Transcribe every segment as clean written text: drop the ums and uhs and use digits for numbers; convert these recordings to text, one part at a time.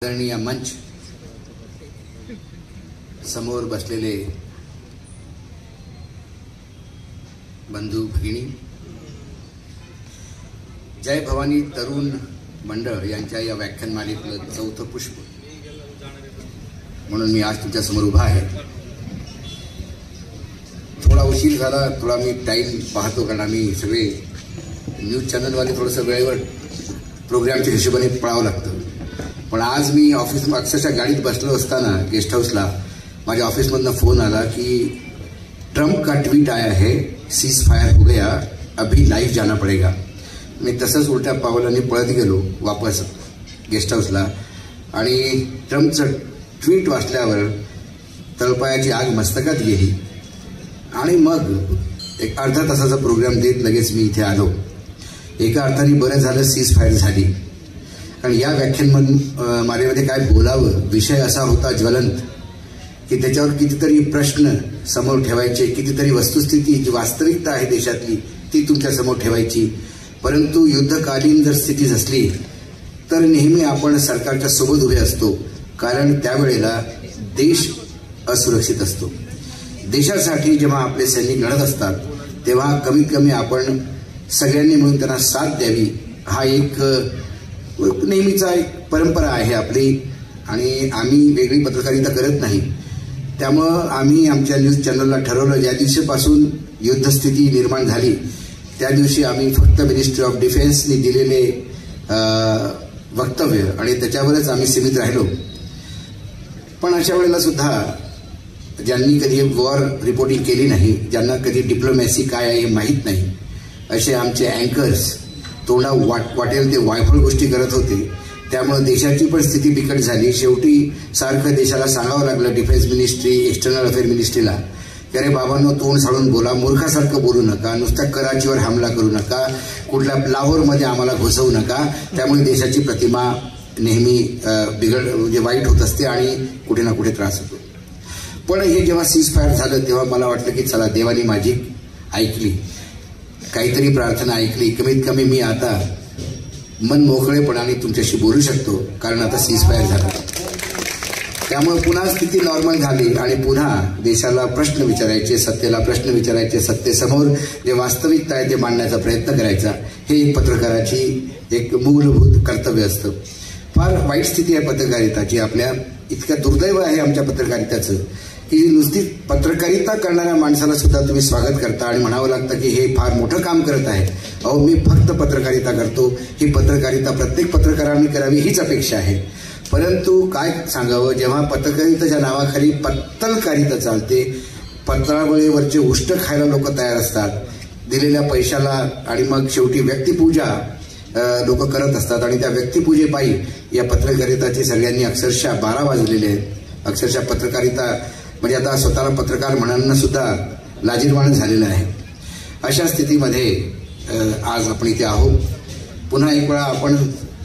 आदरणीय मंच समोर बसलेले बंधू भगिनी, जय भवानी तरुण मंडळ यांच्या या व्याख्यानमालेतलं चौथं पुष्प म्हणून मी आज तुमच्या समोर उभा आहे. थोडा उशीर झाला, थोडा मी टाइम पाहतो, कारण आम्ही सगळे न्यूज चॅनलवाले थोडंसं वेळेवर प्रोग्रामच्या हिशोबाने पळावं लागतं. पण आज मी ऑफिस अक्षरशः गाडीत बसलो असताना गेस्ट हाऊसला माझ्या ऑफिसमधनं फोन आला की ट्रम्प का ट्वीट आया है, सीज फायर हो गया, अभी लाइव जाना पड़ेगा. मी तसंच उलट्या पावलांनी पळत गेलो वापस गेस्ट हाऊसला आणि ट्रम्पचं ट्वीट वाचल्यावर तळपायाची आग मस्तकात गेली आणि मग एक अर्धा तासाचा प्रोग्राम देत लगेच मी इथे आलो. एका अर्थाने बरं झालं सीज फायर झाली, कारण या व्याख्यानमालेमध्ये काय बोलावं, विषय असा होता ज्वलंत की त्याच्यावर कितीतरी प्रश्न समोर ठेवायचे, कितीतरी वस्तुस्थिती जी वास्तविकता आहे देशातली ती तुमच्या समोर ठेवायची. परंतु युद्धकालीन जर स्थिती असली तर नेहमी आपण सरकारच्या सोबत उभे असतो, कारण त्यावेळेला देश असुरक्षित असतो. देशासाठी जेव्हा आपले सैनिक लढत असतात तेव्हा कमीत कमी आपण सगळ्यांनी मिळून त्यांना साथ द्यावी, हा एक नेहमीचा एक परंपरा आहे आपली. आणि आम्ही वेगळी पत्रकारिता करत नाही, त्यामुळं आम्ही आमच्या न्यूज चॅनलला ठरवलं ज्या दिवशीपासून युद्धस्थिती निर्माण झाली त्या दिवशी आम्ही फक्त मिनिस्ट्री ऑफ डिफेन्सने दिलेले वक्तव्य आणि त्याच्यावरच आम्ही सीमित राहिलो. पण अशा वेळेला सुद्धा ज्यांनी कधी वॉर रिपोर्टिंग केली नाही, ज्यांना कधी डिप्लोमॅसी काय आहे हे माहीत नाही, असे आमचे अँकर्स तोंडा वाटेल ते वायफळ गोष्टी करत होते. त्यामुळे देशाची पण स्थिती बिकट झाली. शेवटी सारखं देशाला सांगावं लागलं, डिफेन्स मिनिस्ट्री, एक्सटर्नल अफेअर मिनिस्ट्रीला, की अरे बाबांनो तोंड साळून बोला, मूर्खासारखं बोलू नका, नुसत्या कराचीवर हमला करू नका, कुठल्या लाहोरमध्ये आम्हाला घुसवू नका. त्यामुळे देशाची प्रतिमा नेहमी म्हणजे वाईट होत असते आणि कुठे ना कुठे त्रास होतो. पण हे जेव्हा सीज फायर झालं तेव्हा मला वाटलं की चला देवानी माझी ऐकली, काहीतरी प्रार्थना ऐकली, कमीत कमी मी आता मन मोकळेपणाने तुमच्याशी बोलू शकतो, कारण आता सीज फायर झाला. त्यामुळे पुन्हा स्थिती नॉर्मल झाली आणि पुन्हा देशाला प्रश्न विचारायचे, सत्तेला प्रश्न विचारायचे, सत्तेसमोर जे वास्तविकता आहे ते मांडण्याचा प्रयत्न करायचा. हे एक पत्रकाराची एक मूलभूत कर्तव्य असतं. फार वाईट स्थिती आहे पत्रकारिताची आपल्या. इतकं दुर्दैव आहे आमच्या पत्रकारिताचं की नुसती पत्रकारिता करणाऱ्या माणसाला सुद्धा तुम्ही स्वागत करता आणि म्हणावं लागतं की हे फार मोठं काम करत आहे. अहो मी फक्त पत्रकारिता करतो, ही पत्रकारिता प्रत्येक पत्रकारांनी करावी हीच अपेक्षा आहे. परंतु काय सांगावं, जेव्हा पत्रकारितेच्या नावाखाली पत्तलकारिता चालते, पत्रावळीवरचे उष्ट खायला लोक तयार असतात दिलेल्या पैशाला, आणि मग शेवटी व्यक्तिपूजा लोक करत असतात आणि त्या व्यक्तिपूजेपायी या पत्रकारिताचे सगळ्यांनी अक्षरशः 12 वाजलेले आहेत. अक्षरशः पत्रकारिता म्हणजे आता स्वतःला पत्रकार म्हणणं सुद्धा लाजिरवाणं झालेलं आहे. अशा स्थितीमध्ये आज आपण इथे आहोत. पुन्हा एक वेळा आपण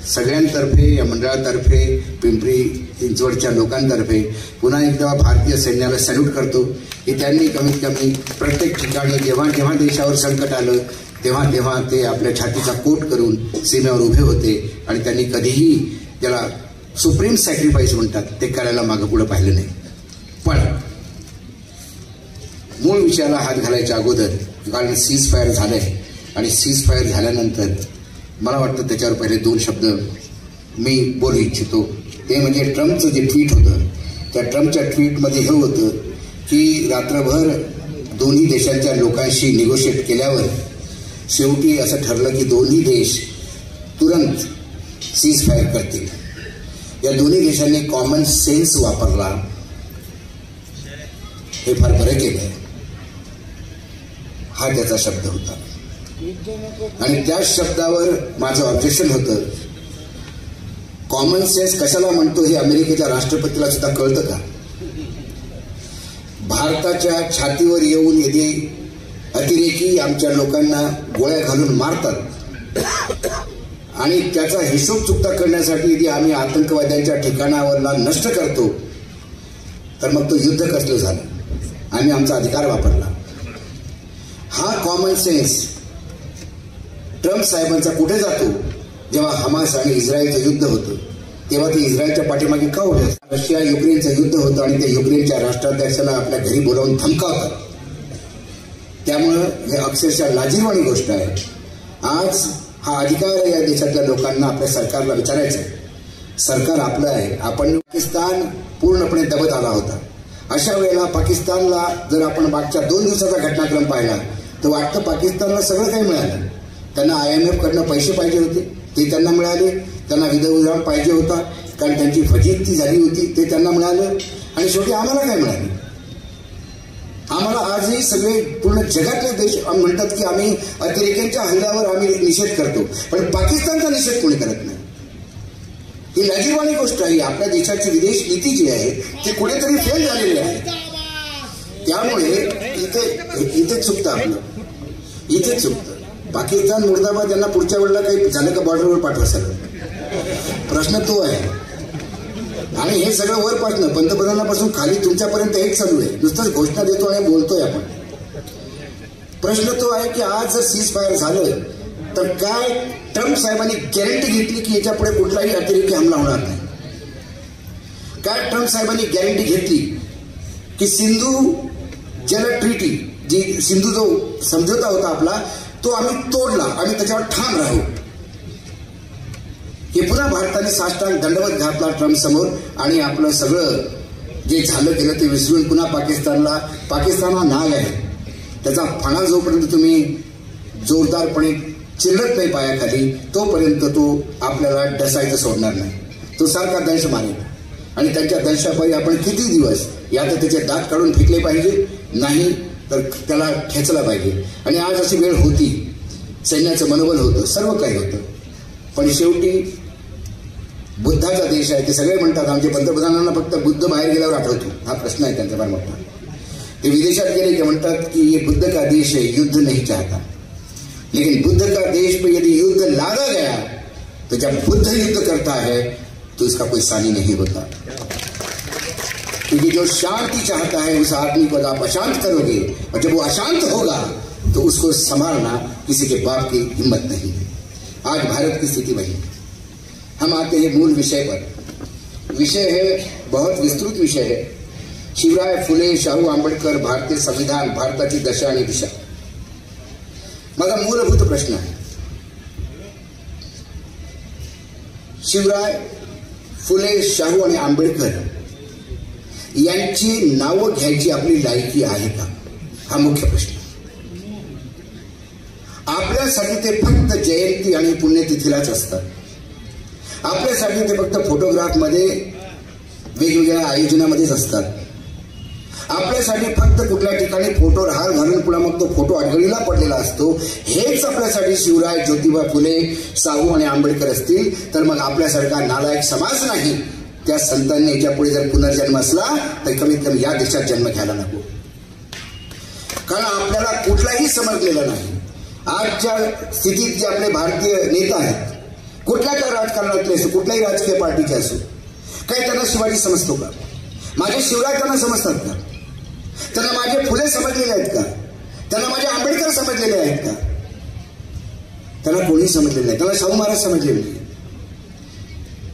सगळ्यांतर्फे, या मंडळातर्फे, पिंपरी चिंचवडच्या लोकांतर्फे पुन्हा एकदा भारतीय सैन्याला सॅल्यूट करतो की त्यांनी कमीत कमी प्रत्येक ठिकाणी जेव्हा जेव्हा देशावर संकट आलं तेव्हा तेव्हा ते आपल्या छातीचा कोट करून सीमेवर उभे होते आणि त्यांनी कधीही ज्याला सुप्रीम सॅक्रिफाईस म्हणतात ते करायला मागं पुढे पाहिलं नाही. पण मूळ विषयाला हात घालायच्या अगोदर, कारण सीज फायर झालंय आणि सीज फायर झाल्यानंतर मला वाटतं त्याच्यावर पहिले 2 शब्द मी बोलू इच्छितो. ते म्हणजे ट्रम्पचं जे ट्विट होतं, त्या ट्रम्पच्या ट्विटमध्ये हे होतं की रात्रभर दोन्ही देशांच्या लोकांशी निगोशिएट केल्यावर शेवटी असं ठरलं की दोन्ही देश तुरंत सीज फायर करतील. या दोन्ही देशांनी कॉमन सेन्स वापरला, हे फार बरं केलं, हा त्याचा शब्द होता. आणि त्या शब्दावर माझं ऑब्जेक्शन होतं. कॉमन सेन्स कशाला म्हणतो हे अमेरिकेच्या राष्ट्रपतीला सुद्धा कळतं का? भारताच्या छातीवर येऊन यदि अतिरेकी आमच्या लोकांना गोळ्या घालून मारतात आणि त्याचा हिशोब चुकता करण्यासाठी यदि आम्ही आतंकवाद्यांच्या ठिकाणावरला नष्ट करतो तर मग तो युद्ध कसलं झालं? आम्ही आमचा अधिकार वापरला. हा कॉमन सेन्स ट्रम्प साहेबांचा कुठे जातो जेव्हा हमास आणि इस्रायलचं युद्ध होतं तेव्हा ते इस्रायलच्या पाठीमागे का उभे असतात? रशिया युक्रेनचं युद्ध होतं आणि त्या युक्रेनच्या राष्ट्राध्यक्षाला आपल्या घरी बोलावून धमकावतात. त्यामुळं हे अक्षरशः लाजिरवाणी गोष्ट आहे. आज हा अधिकार आहे या देशातल्या लोकांना आपल्या सरकारला विचारायचं आहे. सरकार आपलं आहे. आपण पाकिस्तान पूर्णपणे दबत आला होता. अशा वेळेला पाकिस्तानला जर आपण मागच्या 2 दिवसाचा घटनाक्रम पाहिला तर वाटतं पाकिस्तानला सगळं काही मिळालं. त्यांना IMF कडनं पैसे पाहिजे होते, ते त्यांना मिळाले. त्यांना विधान पाहिजे होता कारण त्यांची फजिती झाली होती, ते त्यांना मिळालं. आणि शेवटी आम्हाला काय मिळालं? आम्हाला आजही सगळे पूर्ण जगातले देश म्हणतात की आम्ही अतिरेक्यांच्या हल्ल्यावर आम्ही निषेध करतो, पण पाकिस्तानचा निषेध कोणी करत नाही. ही लाजिरवाणी गोष्ट आहे. आपल्या देशाची विदेश नीती जी आहे ती कुठेतरी फेल झालेली आहे. त्यामुळे इथे चुकतं आपलं, इथे चुकतं. पाकिस्तान मुर्दाबाद यांना पुढच्या वेळेला काही झालं का बॉर्डरवर पाठवा सगळं, प्रश्न तो आहे. आणि हे सगळं वरपासनं पंतप्रधानापासून खाली तुमच्यापर्यंत हेच चालू आहे. नुसतंच घोषणा देतो आणि बोलतोय आपण. प्रश्न तो आहे की आज जर सीज फायर झालं तर काय ट्रम्प साहेबांनी गॅरंटी घेतली की याच्या पुढे कुठलाही अतिरेकी हमला होणार नाही? काय ट्रम्प साहेबांनी गॅरंटी घेतली की सिंधू जल ट्रीटी, जी सिंधू जो समझोता होता आपला, तो आम्ही तोडला, आम्ही त्याच्यावर ठाम राहू? हे पुन्हा भारताने साष्टांग दंडवत घातला ट्रम्प समोर आणि आपलं सगळं जे झालं गेलं ते विसरून पुन्हा पाकिस्तान हा नाग आहे. त्याचा फणा जोपर्यंत तुम्ही जोरदारपणे चिरत नाही पायाखाली, तोपर्यंत तो आपल्याला डसायचं सोडणार नाही. तो सारखा दंश मारेल आणि त्यांच्या दंशापायी आपण किती दिवस या तर त्याचे दात काढून फेकले पाहिजे, नाही तर त्याला ठेचला पाहिजे. आणि आज अशी वेळ होती, सैन्याचं मनोबल होतं, सर्व काही होतं, पण शेवटी बुद्धाचा देश आहे. ते सगळे म्हणतात आमच्या पंतप्रधानांना फक्त बुद्ध बाहेर गेल्यावर आठवतो. हा प्रश्न आहे त्यांचा फार मोठा. ते विदेशात गेले की म्हणतात की ये बुद्ध का देश है, युद्ध नहीं चाहता. लेकिन बुद्ध का देश पे यदि युद्ध लादा गया तो जब बुद्ध युद्ध करता है तो इसका कोई सानी नहीं होता. क्योंकि जो शांति चाहता है उस आदमी को आप अशांत करोगे, और जब वो अशांत होगा तो उसको संभालना किसी के बाप की हिम्मत नहीं है. आज भारत की स्थिति वही. हम आते हैं मूल विषय पर. विषय है बहुत विस्तृत विषय है. शिवराय फुले शाहू आंबेडकर, भारतीय संविधान, भारताची दशा आणि दिशा. माझा मूलभूत प्रश्न आहे, शिवराय फुले शाहू आणि आंबेडकर यांची नावं घ्यायची आपली लायकी आहे का? हा मुख्य प्रश्न. आपल्यासाठी ते फक्त जयंती आणि पुण्यतिथीलाच असतात. आपल्यासाठी ते फक्त फोटोग्राफमध्ये, वेगवेगळ्या आयोजनामध्येच असतात. आपल्यासाठी फक्त कुठल्या ठिकाणी फोटोवर हार घालून पुन्हा मग तो फोटो आढळीला पडलेला असतो. हेच आपल्यासाठी शिवराय, ज्योतिबा फुले, शाहू आणि आंबेडकर असतील तर मग आपल्यासारखा नालायक समाज नाही. त्या संतांनी याच्या पुढे जर पुनर्जन्म असला तर कमीत कमी या देशात जन्म घ्यायला नको. कारण आपल्याला कुठलाही समजलेलं नाही. आजच्या स्थितीत जे आपले भारतीय नेता आहेत, कुठल्या त्या राजकारणातले असो, कुठल्याही राजकीय पार्टीचे असो, काय त्यांना शिवाजी समजतो का? माझे शिवराय त्यांना समजतात का? त्यांना माझे फुले समजलेले आहेत का? त्यांना माझे आंबेडकर समजलेले आहेत का? त्यांना कोणी समजलेलं नाही. त्यांना शाहू महाराज समजलेले नाही.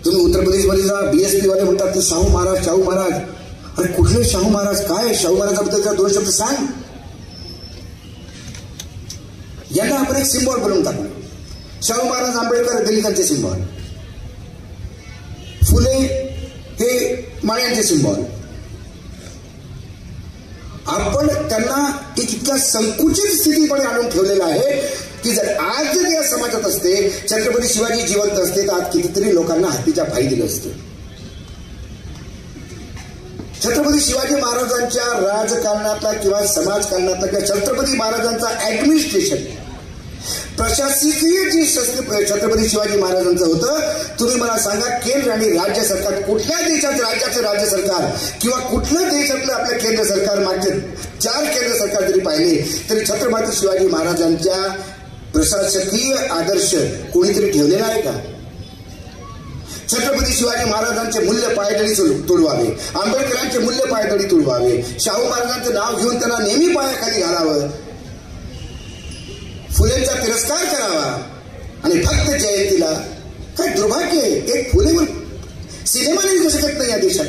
तुम्ही उत्तर प्रदेशमध्ये जा, BSP वाले म्हणतात ते शाहू महाराज, शाहू महाराज. अरे कुठले शाहू महाराज? काय शाहू महाराजाबद्दल 2 शब्द सांग. यांना आपण एक सिम्बॉल बनवून टाकलं. शाहू महाराज, आंबेडकर दलितांचे सिम्बॉल, फुले हे माळ्यांचे सिम्बॉल. आपण त्यांना एक इतक्या संकुचित स्थितीमध्ये आणून ठेवलेला आहे की जर आज जर या समाजात असते, छत्रपती शिवाजी जिवंत असते तर आज कितीतरी लोकांना हत्तीच्या पायी दिलं असतं. छत्रपती शिवाजी महाराजांच्या राजकारणातला किंवा समाजकारणातला किंवा छत्रपती महाराजांचा ऍडमिनिस्ट्रेशन, प्रशासकीय जी छत्रपती शिवाजी महाराजांचं होतं, तुम्ही मला सांगा केंद्र आणि राज्य सरकार, कुठल्या देशाचं राज्याचं राज्य सरकार किंवा कुठल्या देशातलं आपलं केंद्र सरकार, मागचे 4 केंद्र सरकार जरी पाहिले तरी छत्रपती शिवाजी महाराजांच्या प्रशासकीय आदर्श कोणीतरी ठेवलेला आहे का? छत्रपती शिवाजी महाराजांचे मूल्य पायदळी तुडवावे, आंबेडकरांचे मूल्य पायदळी तुडवावे, शाहू महाराजांचं नाव घेऊन त्यांना नेहमी पायाखाली घालावं, फुलेंचा तिरस्कार करावा आणि फक्त जयंतीला. काय दुर्भाग्य आहे. एक फुलेवर सिनेमा नाही निघू शकत नाही या देशात.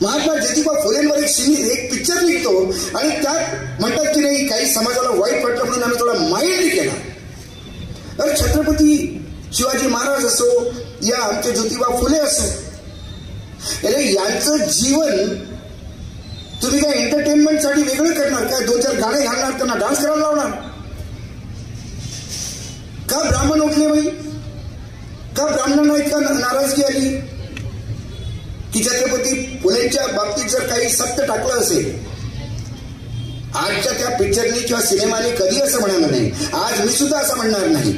महात्मा ज्योतिबा फुलेंवर एक पिक्चर निघतो आणि त्यात म्हणतात की नाही काही समाजाला वाईट वाटलं म्हणून आम्ही थोडा माइल्ड केला. अरे छत्रपती शिवाजी महाराज असो या आमचे ज्योतिबा फुले असो, अरे यांचं जीवन तुम्ही काय एंटरटेनमेंटसाठी वेगळं करणार काय? 2-4 गाणे घालणार, त्यांना डान्स करायला लावणार का? ब्राह्मण उठले बाई का? ब्राह्मणांना इतका नाराजगी आली की छत्रपती फुलेंच्या बाबतीत जर काही सत्य टाकलं असेल, आजच्या त्या पिक्चरनी किंवा सिनेमाने कधी असं म्हणालं नाही. आज मी सुद्धा असं म्हणणार नाही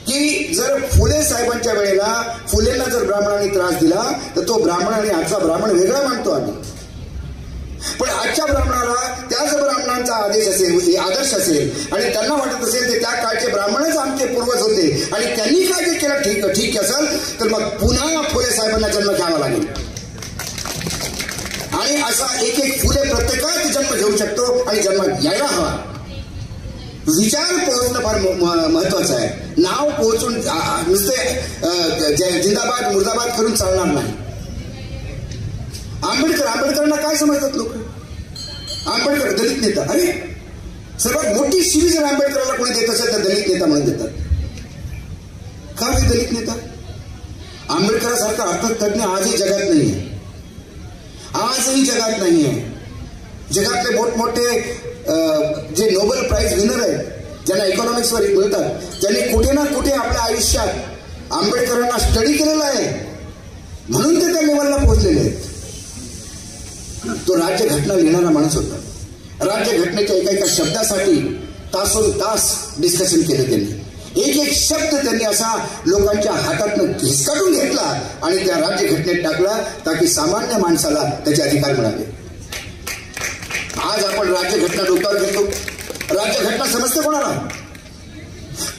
की जर फुले साहेबांच्या वेळेला फुलेंना जर ब्राह्मणांनी त्रास दिला तर तो ब्राह्मण आणि आजचा ब्राह्मण वेगळा मानतो आम्ही. पण आजच्या ब्राह्मणाला त्याच ब्राह्मणांचा आदेश असेल, आदर्श असेल आणि त्यांना वाटत असेल ते त्या काळचे ब्राह्मणच आमचे पूर्वज होते आणि त्यांनी काय जे केलं ठीक असेल तर मग पुन्हा फुले साहेबांना जन्म घ्यावा लागेल. आणि असा एक फुले प्रत्येकात जन्म घेऊ शकतो आणि जन्म घ्यायला हवा. विचार पोहोचणं फार महत्वाचं आहे. नाव पोहोचून नुसते जिंदाबाद मुर्दाबाद करून चालणार नाही. आंबेडकरांना काय समजतात लोक? आंबेडकर दलित नेता. अरे सर्वात मोठी शिवी जर आंबेडकरांना कोणी देत असेल तर दलित नेता म्हणून देतात. का हे दलित नेता? आंबेडकरांसारखा अर्थतज्ञ आजही जगात नाहीये. आजही जगात नाहीये. जगातले मोठमोठे जे नोबेल प्राइज विनर आहेत, ज्यांना इकॉनॉमिक्सवर मिळतात, त्यांनी कुठे ना कुठे आपल्या आयुष्यात आंबेडकरांना स्टडी केलेला आहे म्हणून ते त्या लेवलला पोहोचलेले आहेत. तो राज्यघटना लिहिणारा माणूस होता. राज्यघटनेच्या एका शब्दासाठी तासोन तास डिस्कशन केलं त्यांनी. एक शब्द त्यांनी असा लोकांच्या हातातनं हिसकाटून घेतला आणि त्या राज्यघटनेत टाकला ताकी सामान्य माणसाला त्याचे अधिकार मिळावे. आज आपण राज्यघटना डोक्यावर घेतो. राज्यघटना समजते कोणाला?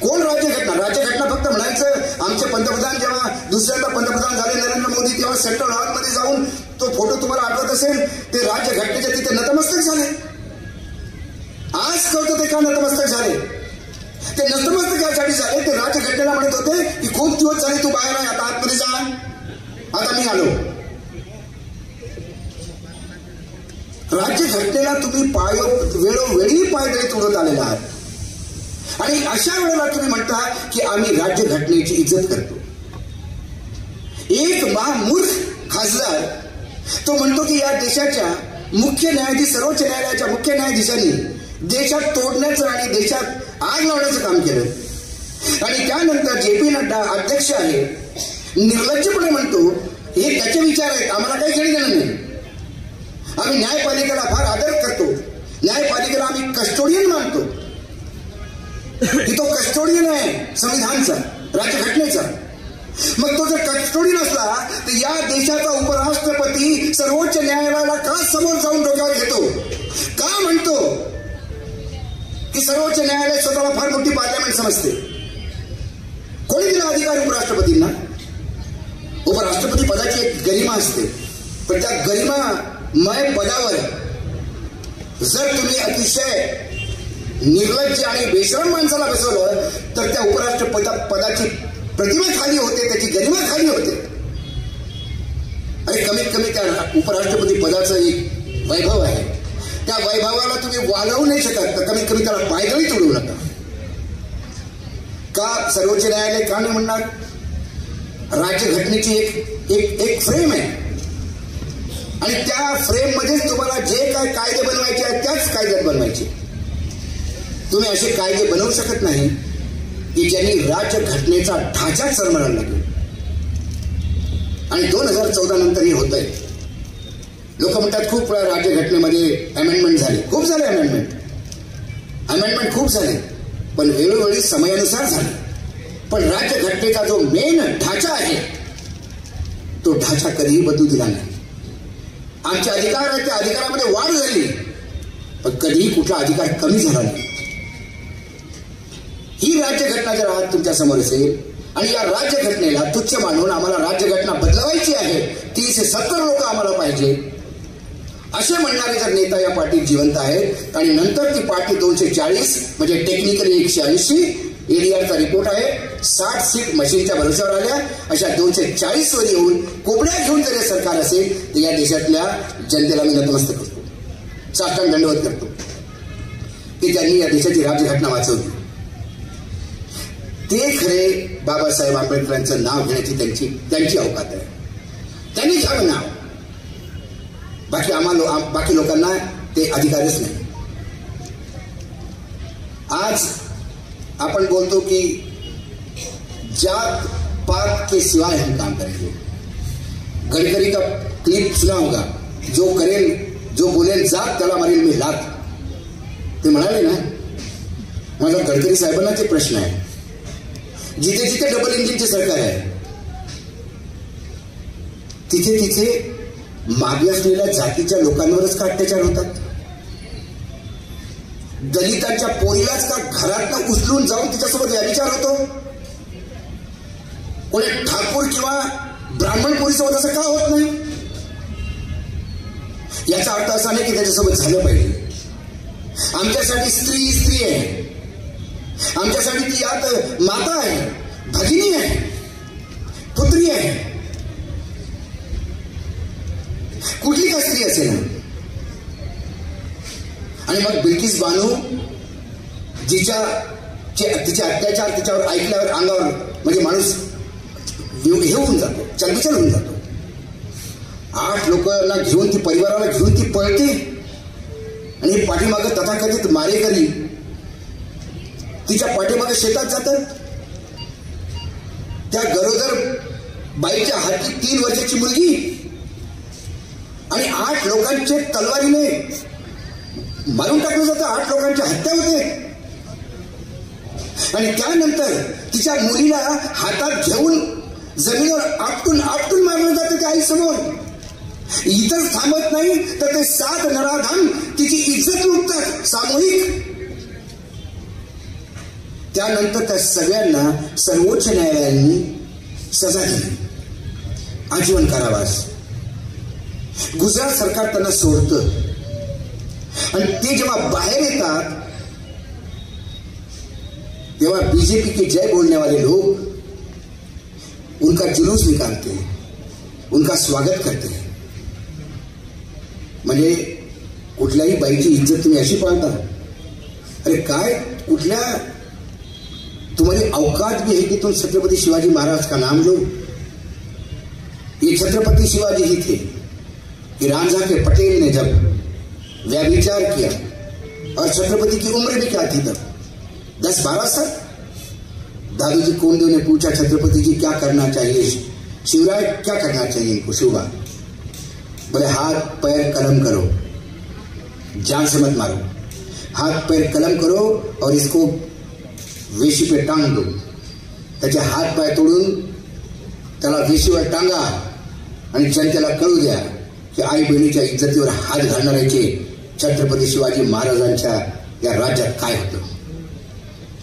कोण राज्यघटना? राज्यघटना फक्त म्हणायचं आमचे पंतप्रधान जेव्हा दुसऱ्यांदा पंतप्रधान झाले नरेंद्र मोदी तेव्हा सेंट्रल हॉलमध्ये जाऊन तो फोटो तुम्हाला आठवत असेल ते राज्यघटनेच्या तिथे नतमस्तक झाले. आज कळतं ते का नतमस्तक झाले? ते नतमस्तक यासाठी झाले ते राज्यघटनेला म्हणत होते की खूप दिवस झाले तू बाहेर आहे, आता आतमध्ये जा, आता मी आलो. राज्यघटनेला तुम्ही वेळोवेळी पायदळी तोडत आलेला आहात आणि अशा वेळेला तुम्ही म्हणता की आम्ही राज्यघटनेची इज्जत करतो. एक मूर्ख खासदार तो म्हणतो की या देशाच्या मुख्य न्यायाधीश, सर्वोच्च न्यायालयाच्या मुख्य न्यायाधीशांनी देशात तोडण्याचं आणि देशात आग लावण्याचं काम केलं आणि त्यानंतर JP नड्डा अध्यक्ष आहे निर्लज्जपणे म्हणतो हे त्याचे विचार आहेत, आम्हाला काही घेणं देणं नाही. आम्ही न्यायपालिकेला फार आदर करतो, न्यायपालिकेला आम्ही कस्टोडियन मानतो की तो कस्टोडियन आहे संविधानचा, राज्यघटनेचा. मग तो जर कस्टोडियन असला तर या देशाचा उपराष्ट्रपती सर्वोच्च न्यायालयाला का समोर जाऊन डोक्यावर घेतो? का म्हणतो की सर्वोच्च न्यायालय स्वतःला फार मोठी पार्लमेंट समजते? कोणी दिला अधिकार उपराष्ट्रपतींना? उपराष्ट्रपती पदाची एक गरिमा असते, पण त्या गरिमामय पदावर जर तुम्ही अतिशय निर्लज्ज आणि बेशरम माणसाला बसवलं तर त्या उपराष्ट्रपदाची प्रतिमा खाली होते, त्याची गरिमा खाली होते. आणि कमीत कमी त्या उपराष्ट्रपती पदाचं एक वैभव आहे, त्या वैभवाला तुम्ही वागवू नाही शकत तर कमीत कमी त्याला पायदळी तोडू नका. का सर्वोच्च न्यायालय का नाही म्हणणार? राज्यघटनेची एक फ्रेम आहे आणि त्या फ्रेम मध्येच तुम्हाला जे काय कायदे बनवायचे आहेत त्याच कायद्यात बनवायचे. तुम्ही असे कायदे बनवू शकत नाही की ज्यांनी राज्यघटनेचा ढाचा चरमरायला लागेल. आणि 2014 नंतर हे होत आहे. लोक म्हणतात खूप वेळा राज्यघटनेमध्ये अमेंडमेंट झाले, खूप झाले अमेंडमेंट खूप झाले, पण वेळोवेळी समयानुसार झाले. पण राज्यघटनेचा जो मेन ढाचा आहे तो ढाचा कधीही बदलू दिला नाही. आमचे अधिकार आहेत त्या अधिकारामध्ये वाढ झाली पण कधीही कुठला अधिकार कमी झाला नाही. ही राज्यघटना जर आज तुमच्या समोर असेल आणि या राज्यघटनेला तुच्छ मानून आम्हाला राज्यघटना बदलवायची आहे, 370 लोक आम्हाला पाहिजे असे म्हणणारे जर नेता या पार्टीत जिवंत आहेत आणि नंतर ती पार्टी 240 म्हणजे टेक्निकली 180 एडीआरचा रिपोर्ट आहे. 60 सीट मशीनच्या भरोश्यावर आल्या, अशा 240 वर येऊन कोबड्या घेऊन जर हे सरकार असेल तर या देशातल्या जनतेला मी नतमस्तक करतो, साष्टांग दंडवत करतो की त्यांनी या देशाची राज्यघटना वाचवली. ते खरे बाबासाहेब आंबेडकरांचं नाव घेण्याची त्यांची अवकात आहे. त्यांनी घ्यावं नाव, बाकी लोकांना ते अधिकारच नाही. आज आपण बोलतो की जात पात के सिवाय हम काम करेंगे. गडकरी का क्लिप सुना होगा, जो करेल जो बोलेल जात त्याला मारेल मी लात. ते म्हणाले ना. माझा गडकरी साहेबांना ते प्रश्न आहे, जिथे जिथे डबल इंजिनचे सरकार आहे तिथे तिथे मागे असलेल्या जातीच्या लोकांवरच का अत्याचार होतात? दलितांच्या पोरीलाच का घरातनं उचलून जाऊन तिच्यासोबत व्यभिचार होतो? कोणी ठाकूर किंवा ब्राह्मण पोरीसोबत असं का होत नाही? याचा अर्थ असा नाही की त्याच्यासोबत झालं पाहिजे. आमच्यासाठी स्त्री स्त्री आहे, आमच्यासाठी ती यात माता आहे, भगिनी आहे, पुत्री आहे. कुठली का स्त्री असेल. आणि मग बिल्किस बानो तिचे अत्याचार तिच्यावर ऐकल्यावर अंगावर म्हणजे माणूस हे होऊन जातो, चलबिचल होऊन जातो. 8 लोकांना घेऊन ती परिवाराला घेऊन ती पळते आणि पाठीमागं तथाकथित मारेकरी तिच्या पाठीमागं शेतात जातात. त्या गरोदर बाईच्या हाती 3 वर्षाची मुलगी आणि 8 लोकांचे तलवारीने मारून टाकलं जातं. 8 लोकांची हत्या होते आणि त्यानंतर तिच्या मुलीला हातात घेऊन जमिनीवर आपटून आपटून मारलं जातं त्या आईसमोर. इथंच थांबत नाही तर ते 7 नराधम तिची इज्जत लुटतात सामूहिक. त्यानंतर त्या सगळ्यांना सर्वोच्च न्यायालयाने सजा दिली, आजीवन कारावास. गुजरात सरकार त्यांना सोडतं आणि ते जेव्हा बाहेर येतात तेव्हा बीजेपी के जय बोलने वाले लोग उनका जुलूस निकालते हैं, उनका स्वागत करते हैं. म्हणजे कुठल्याही बाईची इज्जत तुम्ही अशी पाळता? अरे काय, कुठल्या तुम्हारी औकात भी है कि तुम छत्रपति शिवाजी महाराज का नाम लो? ये छत्रपति शिवाजी ही थे कि रामजा के पटेल ने जब व्यभिचार किया और छत्रपति की उम्र भी क्या थी तब, 10-12 साल. दादोजी कोंडदेव ने पूछा छत्रपति जी क्या करना चाहिए, शिवराय क्या करना चाहिए इनको? शिवबा बोले हाथ पैर कलम करो, जान से मत मारो. हाथ पैर कलम करो और इसको वेशी पे टांग दो. त्याचे हात पाय तोडून त्याला वेशीवर टांगा आणि जनतेला कळू द्या की आई बहिणीच्या इज्जतीवर हात घालणाऱ्याचे छत्रपती शिवाजी महाराजांच्या या राज्यात काय होतं.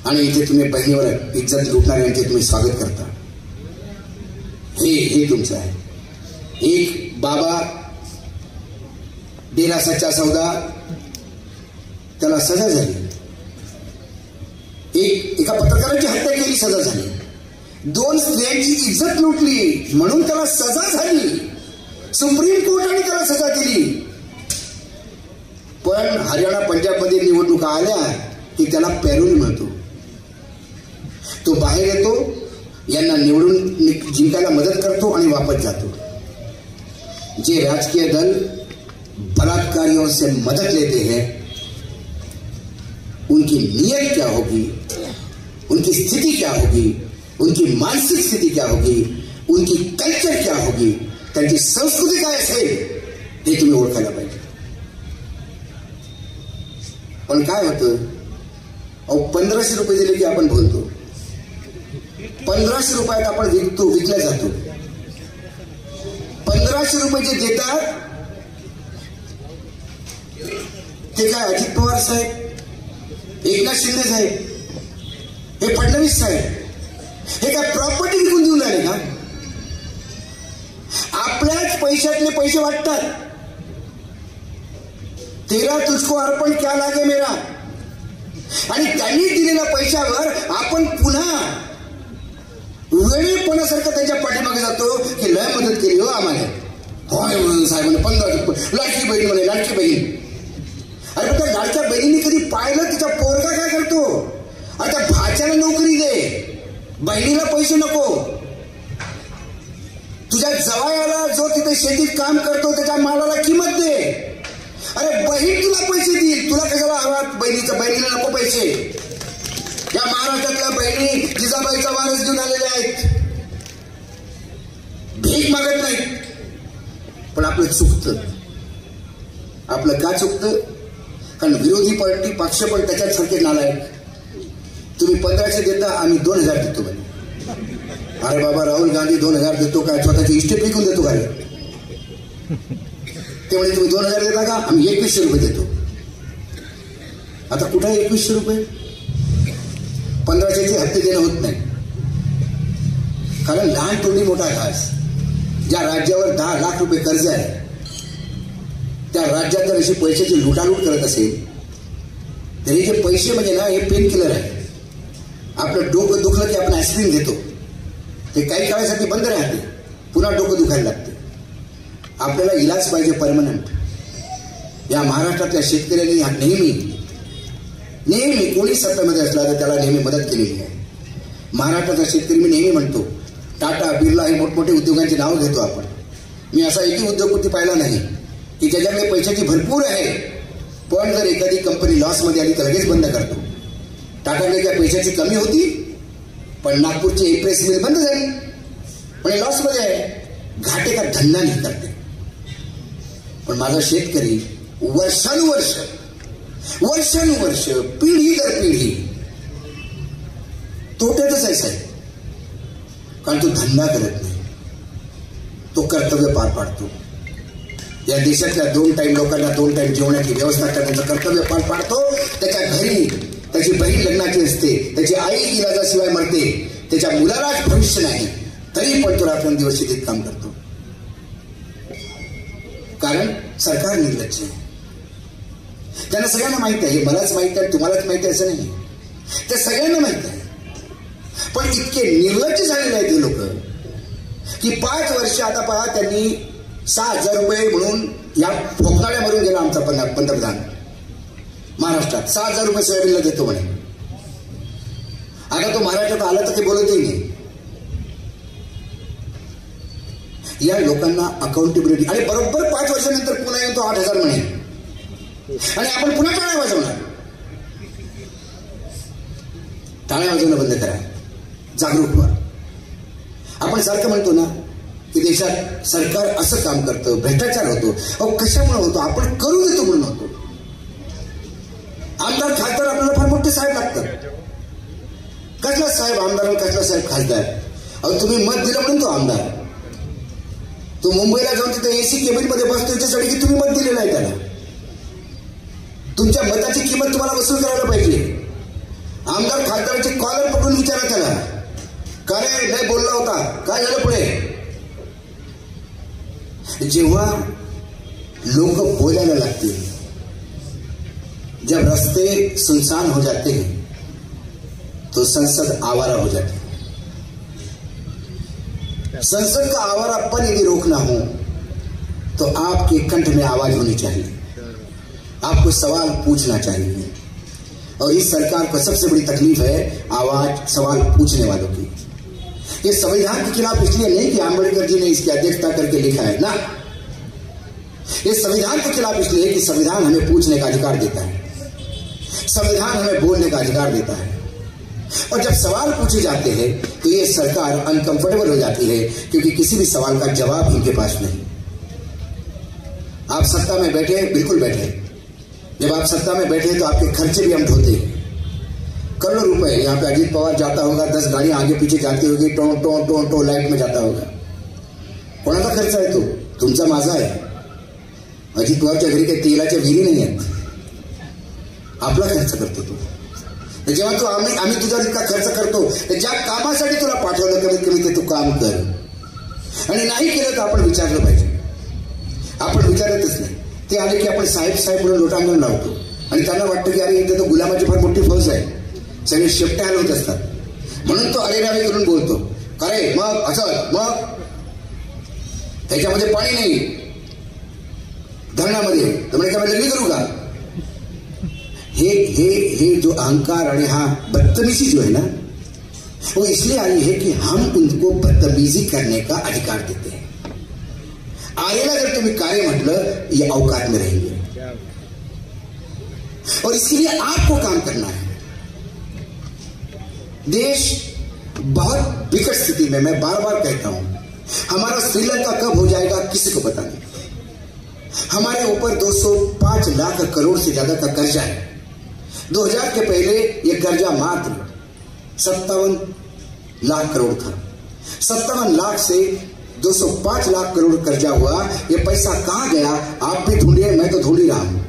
आणि इथे तुम्ही बहिणीवर इज्जत लुटणाऱ्यांचे तुम्ही स्वागत करता. हे तुमचं आहे. एक बाबा डेरा सच्चा सौदा, त्याला सजा झाली. एका पत्रकाराची हत्या केली, सजा झाली. 2 स्त्रियांची इज्जत लुटली म्हणून त्याला सजा झाली. सुप्रीम कोर्टाने त्याला सजा दिली. पण हरियाणा पंजाबमध्ये निवडणुका आल्या की त्याला पॅरोल मिळतो. तो बाहेर येतो, यांना निवडून जिंकायला मदत करतो आणि वापस जातो. जे राजकीय दल बलात्कारियों से मदद लेते हैं उनकी नीयत क्या होगी, उनकी स्थिति क्या होगी, उनकी मानसिक स्थिति क्या होगी, उनकी कल्चर क्या होगी, त्यांची संस्कृती काय असेल हे तुम्ही ओळखायला पाहिजे. पण काय होतं, 1500 रुपये दिले की आपण बोलतो. 1500 रुपयात आपण विकल्या जातो. 1500 रुपये जे देतात ते काय अजित पवार साहेब, एकनाथ शिंदे साहेब, हे फडणवीस साहेब, हे काय प्रॉपर्टी विकून देऊन राहिले का? आपल्याच पैशातले पैसे वाटतात. तेरा तुझको अर्पण क्या लागे मेरा, आणि त्यांनी दिलेल्या पैशावर आपण पुन्हा वेळेपणासारखं त्यांच्या पाठीमागे जातो की लय मदत केली हो आम्हाला. होय म्हणून साहेबांना 15 रुपये लाडकी बहीण म्हणे, लाडकी बहीण. अरे पण त्या लाडक्या बहिणीने कधी पाहिलं तिचा पोरगा काय करतो? आता भाच्याला नोकरी दे, बहिणीला पैसे नको. तुझ्या जवायाला जो तिथे शेतीत काम करतो त्याच्या मालाला किंमत दे. अरे बहीण तुला पैसे देईल, तुला कशाला हवा बहिणीला नको पैसे? या महाराष्ट्रातल्या बहिणी जिजाबाईचा वारस घेऊन आलेल्या आहेत, भीक मागत नाहीत. पण आपलं चुकतं. आपलं का चुकतं? कारण विरोधी पार्टी पक्ष पण त्याच्यासारखे नालायक. तुम्ही 1500 देता, आम्ही 2000 देतो. अरे बाबा, राहुल गांधी 2000 देतो काय? स्वतःची इस्टेट विकून देतो काय? त्यामुळे तुम्ही 2000 देता का? आम्ही 2100 रुपये देतो. आता कुठे 2100 रुपये? 1500चे हप्ते देणं होत नाही. कारण लहान तोंडी मोठा घास. ज्या राज्यावर 10 लाख रुपये कर्ज आहे, त्या राज्यात जर अशी पैशाची लुटालूट करत असेल तर हे जे पैसे म्हणजे ना, हे पेन किलर आहे. आपलं डोकं दुखलं की आपण ॲस्पिरिन घेतो, ते काही काळासाठी बंद राहते, पुन्हा डोकं दुखायला लागते. आपल्याला इलाज पाहिजे परमनंट. या महाराष्ट्रातल्या शेतकऱ्यांनी नेहमी कोणी सत्तेमध्ये असला तर त्याला नेहमी मदत केलेली आहे. महाराष्ट्राचा शेतकरी मी नेहमी म्हणतो, टाटा, बिर्ला हे मोठमोठे उद्योगांची नावं घेतो आपण. मी असा एकही उद्योगपती पाहिला नाही की ज्याच्याकडे पैशाची भरपूर आहे, पण जर एखादी कंपनी लॉसमध्ये आली तर लगेच बंद करतो. टाटाकडे त्या पैशाची कमी होती, पण नागपूरची एक्सप्रेस मिल बंद झाली, पण लॉसमध्ये आहे, घाटे का धंदा नाही करते. पण माझा शेतकरी वर्षानुवर्ष पिढी दर पिढी तोट्यातच आहे साहेब. कारण तो धंदा करत नाही, तो कर्तव्य पार पाडतो. या देशातल्या 2 टाइम लोकांना 2 टाइम जेवणाची व्यवस्था करण्याचं कर्तव्य पार पाडतो. त्याच्या घरी त्याची बहीण लग्नाची असते, त्याची आई इलाजाशिवाय मरते, त्याच्या मुलालाच भविष्य नाही, तरी पण तो रात्रंदिवस शेतीत काम करतो. कारण सरकार निर्लज्ज आहे. त्यांना सगळ्यांना माहित आहे, मलाच माहित आहे, तुम्हालाच माहित आहे असं नाही, त्या सगळ्यांना माहित आहे. पण इतके निर्लज्ज झालेले आहेत हे लोक की 5 वर्ष आता पहा, त्यांनी 6000 रुपये म्हणून या फोकनाड्यामधून गेला आमचा पंतप्रधान महाराष्ट्रात. 6000 रुपये सोयाबीनला देतो म्हणे. आता तो महाराष्ट्रात आला तर ते बोलतही नाही. या लोकांना अकाउंटेबिलिटी. आणि बरोबर 5 वर्षानंतर पुन्हा येऊन तो 8000 म्हणे, आणि आपण पुन्हा टाळ्या वाजवणार. टाळ्या वाजवणं बंद करा, जागरूक व्हा. आपण सारखं म्हणतो ना की देशात सरकार असं काम करतं, भ्रष्टाचार होतो. अहो कशामुळे होतो? आपण करू देतो म्हणून होतो. आमदार खासदार आपल्याला फार मोठे साहेब लागतात. कसला साहेब आमदार आणि कसला साहेब खासदार? अहो तुम्ही मत दिलं म्हणून तो आमदार. तो मुंबईला जाऊन तिथे एसी केबिनमध्ये बसतो त्याच्यासाठी की तुम्ही मत दिलेलं आहे त्याला. तुमच्या मताची किंमत तुम्हाला वसूल करायला पाहिजे. आमदार खासदाराचे कॉलर पकडून विचारा त्याला, का रे नाही बोलला होता, काय झालं पुढे? जेव्हा लोक बोलायला लागतील, जब रास्ते सुनसान हो जाते हैं तो संसद आवारा हो जाती है. संसद का आवारापन यदि रोकना हो तो आपके कंठ में आवाज होनी चाहिए, आपको सवाल पूछना चाहिए. और इस सरकार को सबसे बड़ी तकलीफ है आवाज सवाल पूछने वालों की. ये संविधान के खिलाफ इसलिए नहीं कि आंबेडकर जी ने इसकी अध्यक्षता करके लिखा है ना, ये संविधान के खिलाफ इसलिए कि संविधान हमें पूछने का अधिकार देता है, संविधान हमें बोलने का अधिकार देता है. और जब सवाल पूछे जाते हैं तो ये सरकार अनकंफर्टेबल हो जाती है, क्योंकि किसी भी सवाल का जवाब इनके पास नहीं. आप सत्ता में बैठे, बिल्कुल बैठे. जब आप सत्ता में बैठे तो आपके खर्चे भी हम ढोते हैं. करोड़ों रुपए. यहाँ पे अजीत पवार जाता होगा, 10 गाड़ियां आगे पीछे जाती होगी, टो टो टो टो लाइट में जाता होगा. कोणाचा खर्च आहे तो? तुमचा, माझा आहे. अजित पवारच्या घरी काही तेलाच्या विहिरी नाही आहेत, आपला खर्च करतो तो. जेव्हा तो आम्ही तुझा इतका खर्च करतो, तर ज्या कामासाठी तुला पाठवलं कमीत कमी ते तू काम कर. आणि नाही केलं तर आपण विचारलं पाहिजे. आपण विचारतच नाही. ते आले की आपण साहेब साहेब म्हणून लोटांगण लावतो. आणि त्यांना वाटतं की अरे इथे तर गुलामाची फार मोठी फौज आहे, सगळे शेपटे हलवत असतात, म्हणून तो अरेरावी करून बोलतो. अरे मग असं, मग त्याच्यामध्ये पाणी नाही धरणामध्ये, तर म्हणजे काय लग्न करू का? हे हे हे जो अहंकार आणि हा बदतमीजी जो है ना, वो इसलिए आई है कि हम उनको बदतमीजी करने का अधिकार देते हैं. आरेला जर तुम्ही कार्य म्हटलं, ये औकात में रहेंगे, और इसके लिए आपको काम करना है. देश बहुत विकट स्थिति में, मैं बार बार कहता हूं, हमारा श्रीलंका कब हो जाएगा किसी को पता नहीं. हमारे ऊपर 205 लाख करोड़ से ज्यादा का कर्जा है. 2000 के पहले यह कर्जा मात्र 57 लाख करोड़ था. 57 लाख से 205 लाख करोड़ कर्जा हुआ. यह पैसा कहां गया? आप भी ढूंढिए, मैं तो ढूंढ ही रहा हूं.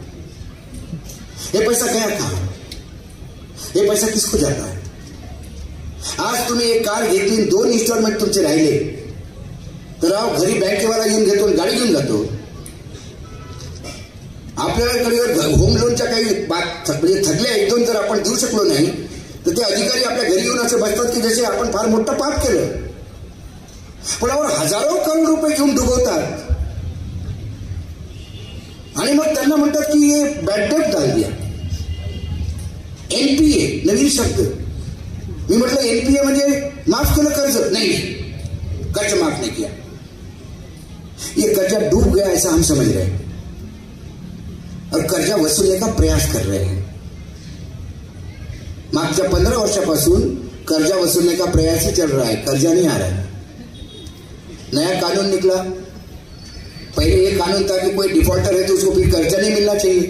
यह पैसा गया कहां? यह पैसा किसको जाता है? आज तुम्ही एक कार घेतली, 2 इन्स्टॉलमेंट तुमचे राहिले, तर राव घरी बँकेवाला येऊन घेतो, गाडी घेऊन जातो. आपल्याकडे होम लोनच्या काही म्हणजे थकल्या 1-2 जर आपण देऊ शकलो नाही, तर ते अधिकारी आपल्या घरी येऊन असं बसतात की जसे आपण फार मोठं पाप केलं. पण आपण हजारो करोड रुपये घेऊन डुबवतात आणि मग त्यांना म्हणतात की हे बॅड डेट डाल दिया. एनपीए नवीन शब्द. मी म्हटलं एनपीए म्हणजे माफ केलं कर्ज? नहीं, कर्ज माफ नहीं किया, ये कर्जा डूब गया ऐसा हम समझ रहे हैं और कर्जा वसूलने का प्रयास कर रहे हैं. मागच्या 15 वर्षापासून कर्जा वसूलने का प्रयास ही चल रहा है, कर्जा नहीं आ रहा है. नया कानून निकला. पहले ये कानून था कि कोई डिफॉल्टर है तो उसको फिर कर्जा नहीं मिलना चाहिए.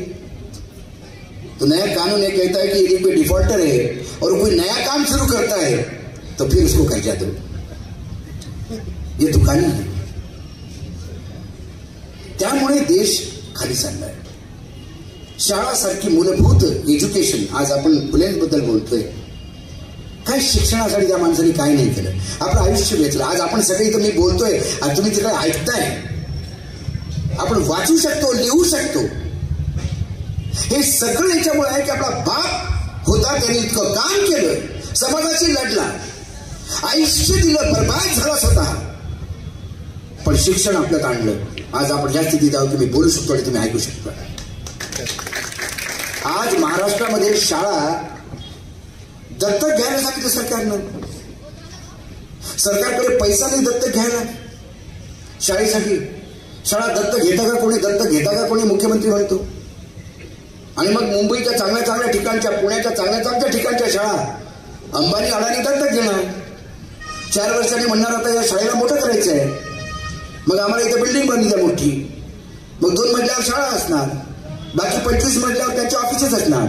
तो नया कानून ये कहता है कि यदि कोई डिफॉल्टर है और कोई नया काम शुरू करता है तो फिर उसको कर्जा दो. ये दुकानी है. त्यामुळे देश खाली चाललाय. शाळासारखी मूलभूत एज्युकेशन, आज आपण फुलेंबद्दल बोलतोय, काय शिक्षणासाठी त्या माणसाने काय नाही केलं, आपलं आयुष्य वेचलं. आज आपण सगळे इथं मी बोलतोय आणि तुम्ही तिकडे ऐकताय, आपण वाचू शकतो, लिहू शकतो. हे सगळं याच्यामुळे आहे की आपला बाप होता, त्याने इतकं काम केलं, समाजाशी लढला, आयुष्य दिलं, बरबाद झाला स्वतः, पण शिक्षण आपल्यात आणलं. आज आपण ज्या स्थितीत आहोत तुम्ही बोलू शकतो आणि तुम्ही ऐकू शकता. आज महाराष्ट्रामध्ये शाळा दत्तक घ्यायला सांगितलं सरकारनं. सरकारकडे पैसा नाही दत्तक घ्यायला शाळेसाठी. शाळा दत्तक घेता का कोणी? दत्तक घेता का कोणी? मुख्यमंत्री म्हणतो. आणि मग मुंबईच्या चांगल्या चांगल्या ठिकाणच्या, पुण्याच्या चांगल्या चांगल्या ठिकाणच्या शाळा अंबानी अडाणी दत्तक घेणार. 4 वर्षांनी म्हणणार आता या शाळेला मोठं करायचं आहे, मग आम्हाला इथं बिल्डिंग बनली द्या मोठी, मग 2 मजल्यावर शाळा असणार, बाकी 25 मजल्यावर त्यांचे ऑफिसेस असणार.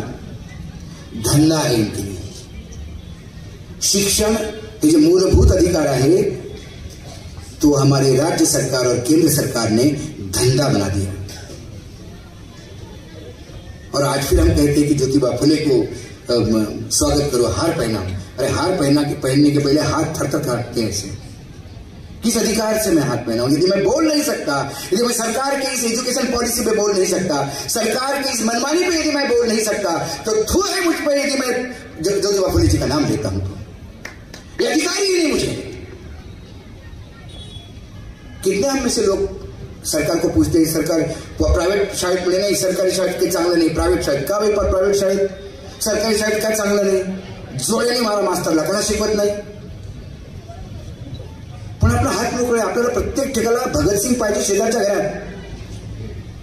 धंदा आहे इनके. शिक्षण हे जे मूलभूत अधिकार आहे तो हमारे राज्य सरकार और केंद्र सरकार ने धंधा बना दिया. और आज फिर हम कहते हैं कि ज्योतिबा फुले को स्वागत करो, हार पहना. अरे हार पहनने के पहले हाथ थर थर काटते हैं ऐसे. किस अधिकार से मैं हाथ पहनाऊं? यदि मैं बोल नहीं सकता, यदि मैं सरकार की इस एजुकेशन पॉलिसी पे बोल नहीं सकता, सरकार की इस मनमानी पे यदि मैं बोल नहीं सकता, तो थू है मुझ पर यदि मैं ज्योतिबा फुले जी का नाम लेता हूं. तो ये अधिकार ही नहीं मुझे. कितने हम में से लोग सरकार को पूछते हैं, सरकार प्रायव्हेट शाळेत म्हणजे नाही, सरकारी शाळेत काही चांगलं नाही, प्रायव्हेट शाळेत का? बाई प्रायव्हेट शाळेत, सरकारी शाळेत काय चांगलं नाही? जोड्याने मारा मास्तरला, कसा शिकवत नाही. पण आपला हात मोकळे. आपल्याला प्रत्येक ठिकाणी भगतसिंग पाहिजे शेजारच्या घरात,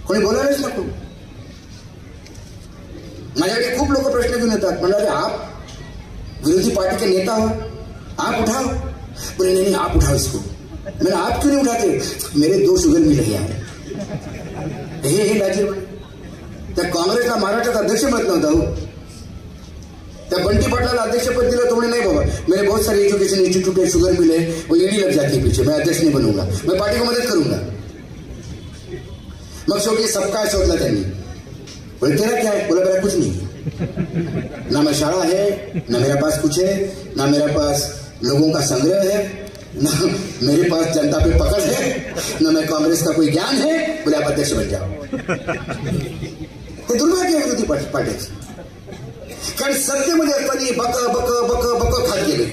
कोणी बोलायलाच नको. माझ्याकडे खूप लोक प्रश्न घेऊन येतात, म्हणाले आप विरोधी पार्टी के नेता हो, आप उठाओ. बोले नहीं आप उठाओ इसको. मैंने आप क्यों नहीं उठाते? मेरे 2 शुगर मिल रहे हैं. हे राज्य त्या काँग्रेसला महाराष्ट्रात अध्यक्ष बनत नव्हता हो. त्या बंटी पाटलाला अध्यक्षपद दिलं तो नहीं बाबा मेरे बहुत सारे एजुकेशन इंस्टीट्यूट है, शुगर मिल है, वो ईडी लग जाती है पीछे, मैं अध्यक्ष नहीं बनूंगा, मैं पार्टी को मदद करूंगा. मग शेवटी सबका शोधला त्यांनी. बोले तेरा क्या है? बोला मेरा कुछ नहीं, ना मैं शाला है, ना मेरा पास कुछ है, ना मेरा पास लोगों का संग्रह है, ना मेरे पास जनता पे पकड़ है, ना मैं कांग्रेस का कोई ज्ञान है. बोले आप अध्यक्ष बन जाओ. हे दुर्भाग्य आहे विरोधी पार्ट्याचं. कारण सत्तेमध्ये असताना बक बक बक बक खात गेले,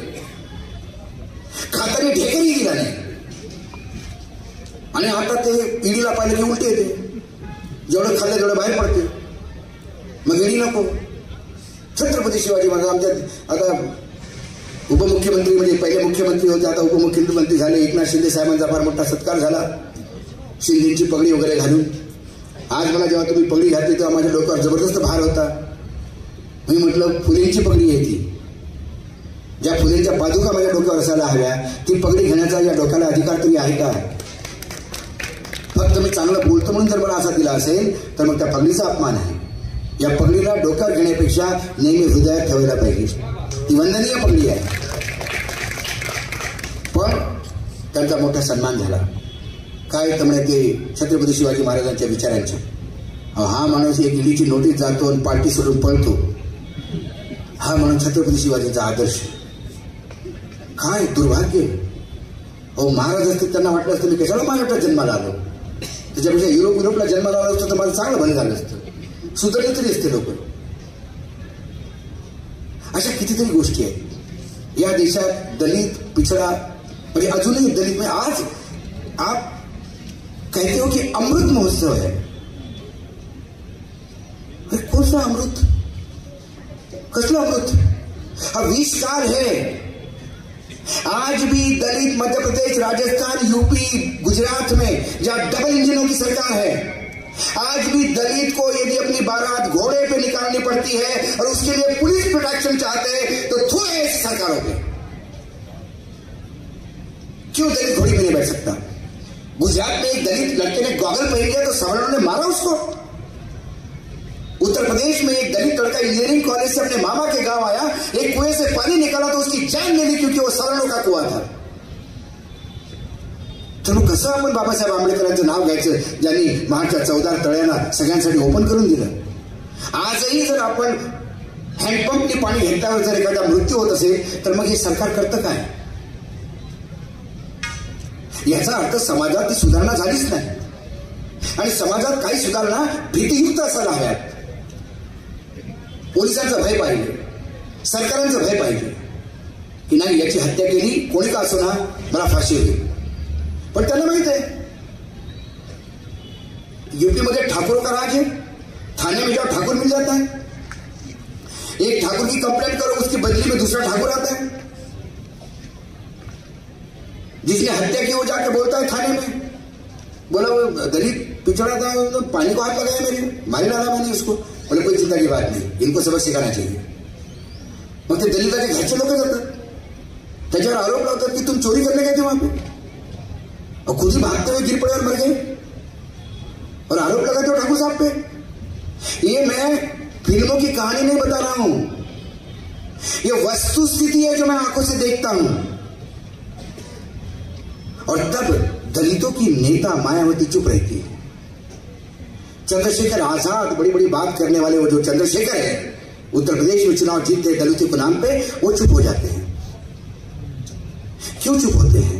खाताने ढेकरही दिला नाही. आणि आता ते ईडीला पाहिलं की उलटे येते, जेवढं खाल्लं तेवढं बाहेर पडते. मग ईडी नको. छत्रपती शिवाजी महाराज आमच्यात आता उपमुख्यमंत्री म्हणजे पहिले मुख्यमंत्री होते, आता उपमुख्यमंत्री झाले. एकनाथ शिंदे साहेबांचा फार मोठा सत्कार झाला शिंदेची पगडी वगैरे घालून. आज मला जेव्हा तुम्ही पगडी घातली तेव्हा माझ्या डोक्यावर जबरदस्त भार होता. मी म्हटलं फुलेंची पगडी आहे ती, ज्या फुलेंच्या पादुका माझ्या डोक्यावर असायला हव्या, ती पगडी घेण्याचा या डोक्याला अधिकार तरी आहे का? फक्त मी चांगलं बोलतो म्हणून जर मला असा दिला असेल तर मग त्या पगडीचा अपमान आहे. या पगडीला डोक्यावर घेण्यापेक्षा नेहमी हृदयात ठेवायला पाहिजे. ती वंदनीय पगडी आहे. पण त्यांचा मोठा सन्मान झाला. काय तर म्हणे ते छत्रपती शिवाजी महाराजांच्या विचारांचे. हा माणूस एक ईडीची नोटीस जातो आणि पार्टी सोडून पळतो, हा माणूस छत्रपती शिवाजींचा आदर्श. काय दुर्भाग्य. महाराज असते त्यांना वाटलं असतं मी कशाला महाराष्ट्रात जन्माला आलो, त्याच्यापेक्षा युरोपला जन्माला आलो असतं तर मला चांगलं भलं झालं असतं, सुधारले तरी असते लोक. अशा कितीतरी गोष्टी आहेत या देशात. दलित पिछड़ा म्हणजे अजूनही दलित में आज आप कहते हो कि अमृत महोत्सव है. अरे कौन सा अमृत, कसला अमृत? हा विषकाल है. आज भी दलित मध्य प्रदेश, राजस्थान, यूपी, गुजरात में जहां डबल इंजनों की सरकार है, आज भी दलित को यदि अपनी बारात घोड़े पे निकालनी पड़ती है और उसके लिए पुलिस प्रोटेक्शन चाहते हैं तो थोड़े ऐसी सरकारों पे. क्यों दलित घोड़ी पे नहीं बैठ सकता? गुजरात में एक दलित लड़के ने गॉगल पहन लिया तो सवर्णों ने मारा उसको. उत्तर प्रदेश में एक दलित लड़का इंजीनियरिंग कॉलेज से अपने मामा के गांव आया, एक कुएं से पानी निकाला तो उसकी जान ले ली क्योंकि वो सवर्णों का कुआं था. तर मग कसं आपण बाबासाहेब आंबेडकरांचं नाव घ्यायचं, ज्यांनी महाराष्ट्रात 14 तळ्यांना सगळ्यांसाठी ओपन करून दिलं. आजही जर आपण हँडपंपनी पाणी घेतल्यावर जर एखादा मृत्यू होत असेल तर मग हे सरकार करतं काय? याचा अर्थ समाजात ती सुधारणा झालीच नाही. आणि समाजात काही सुधारणा भीतीयुक्त असायला हव्यात. पोलिसांचं भय पाहिजे, सरकारांचं भय पाहिजे की नाही याची हत्या केली कोणी का असो ना, मला फाशी होईल. पण त्यांना माहित आहे यूपी मध्ये ठाकुरों का राज है. थाने में जाओ ठाकुर मिल जाता है. एक ठाकुर की कंप्लेंट करो उसकी बदली में दूसरा ठाकुर आता है. जिसने हत्या की वो जाके बोलता है थाने में, बोला वो दलित पिछड़ा था तो पानी को हाथ लगाया मेरे, मारी डाला मैंने उसको. बोले कोई चिंता की बात नहीं, इनको सबक सिखाना चाहिए. मग ते दलिताचे घरचे लोक जातात, त्याच्यावर आरोप लावतात की तुम चोरी करने गए थे वहां पे और खुद ही भागते हुए गिर पड़े और मर गए और आरोप लगाते हो ठाकुर साहब पे. ये मैं फिल्मों की कहानी नहीं बता रहा हूं, ये वस्तु स्थिति है जो मैं आंखों से देखता हूं. और तब दलितों की नेता मायावती चुप रहती है. चंद्रशेखर आजाद बड़ी बड़ी बात करने वाले, वो जो चंद्रशेखर है उत्तर प्रदेश में चुनाव जीतते दलितों के नाम पे, वो चुप हो जाते हैं. क्यों चुप होते हैं?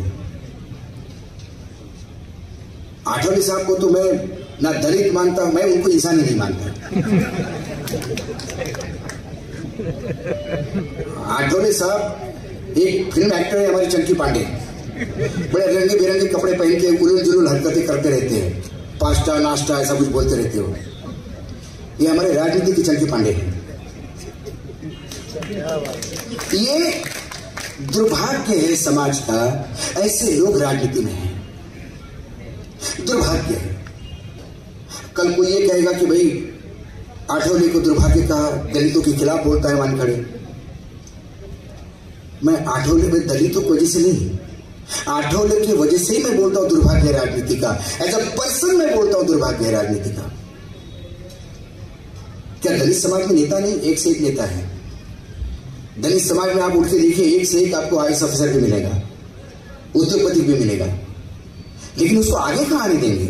आठवले साहब को तो मैं ना दलित मानता हूं, मैं उनको इंसान ही नहीं मानता. आठवले साहब एक फिल्म एक्टर है हमारे चंकी पांडे, बड़े रंगे बिरंगे कपड़े पहन के उलूल जुलूल हरकतें करते रहते हैं, पास्ता नाश्ता ऐसा कुछ बोलते रहते हो. ये हमारे राजनीति के चंकी पांडे हैं. ये दुर्भाग्य है समाज का, ऐसे लोग राजनीति में हैं. दुर्भाग्य है. कल कोई ये कहेगा कि भाई आठवले को दुर्भाग्य कहा, दलितों के खिलाफ बोलता है वानखड़े. मैं आठवले में दलितों की वजह से नहीं, आठवले की वजह से ही मैं बोलता हूं दुर्भाग्य राजनीति का. एज अ पर्सन मैं बोलता हूं दुर्भाग्य राजनीति का. क्या दलित समाज में नेता नहीं? एक से एक नेता है. दलित समाज में आप उठ के देखिए, एक से एक आपको आईएएस ऑफिसर भी मिलेगा, उद्योगपति भी मिलेगा, लेकिन उसको आगे कहां आने देंगे?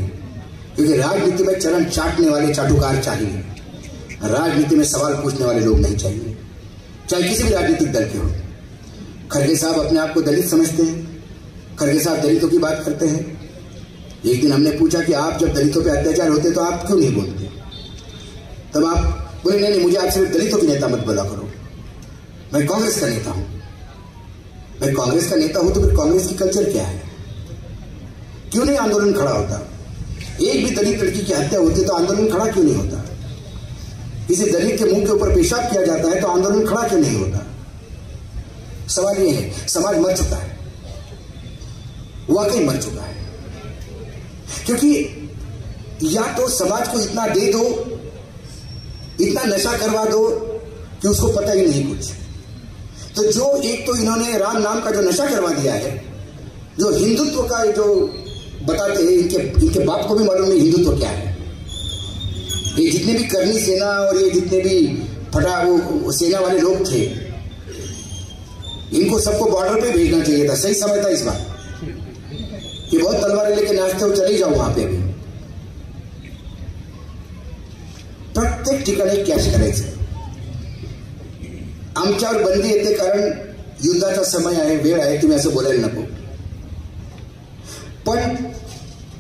क्योंकि राजनीति में चरण चाटने वाले चाटुकार चाहिए, राजनीति में सवाल पूछने वाले लोग नहीं चाहिए, चाहे किसी भी राजनीतिक दल के हो. खड़गे साहब अपने आप को दलित समझते हैं, खड़गे साहब दलितों की बात करते हैं. एक दिन हमने पूछा कि आप जब दलितों पे अत्याचार होते तो आप क्यों नहीं बोलते? तब आप बोले नहीं, मुझे आप सिर्फ दलितों की नेता मत बोला करो, मैं कांग्रेस का नेता हूं। मैं कांग्रेस का नेता हूं तो फिर कांग्रेस की कल्चर क्या है? क्यों नहीं आंदोलन खड़ा होता? एक भी दलित लड़की की हत्या होती तो आंदोलन खड़ा क्यों नहीं होता? किसी दलित के मुंह के ऊपर पेशाब किया जाता है तो आंदोलन खड़ा क्यों नहीं होता? सवाल यह है, समाज मर चुका है, वाकई मर चुका है। क्योंकि या तो समाज को इतना दे दो, इतना नशा करवा दो कि उसको पता ही नहीं कुछ। तो जो एक तो इन्होंने राम नाम का जो नशा करवा दिया है, जो हिंदुत्व का जो बताते हैं, इनके बाप को भी मालूम नहीं हिंदुत्व क्या है। ये जितने भी करनी सेना और ये जितने भी वो सेना वाले लोग थे, इनको सबको बॉर्डर पे भेजना चाहिए था। सही समय था इस बार कि बहुत तलवारें लेके नाचते हो, चले जाओ वहां पे। अभी प्रत्येक ठिकाणी कॅश करायचं। आमच्यावर बंदी येते कारण युद्धाचा समय आहे, वेळ आहे, तुम्ही असं बोलायला नको। पण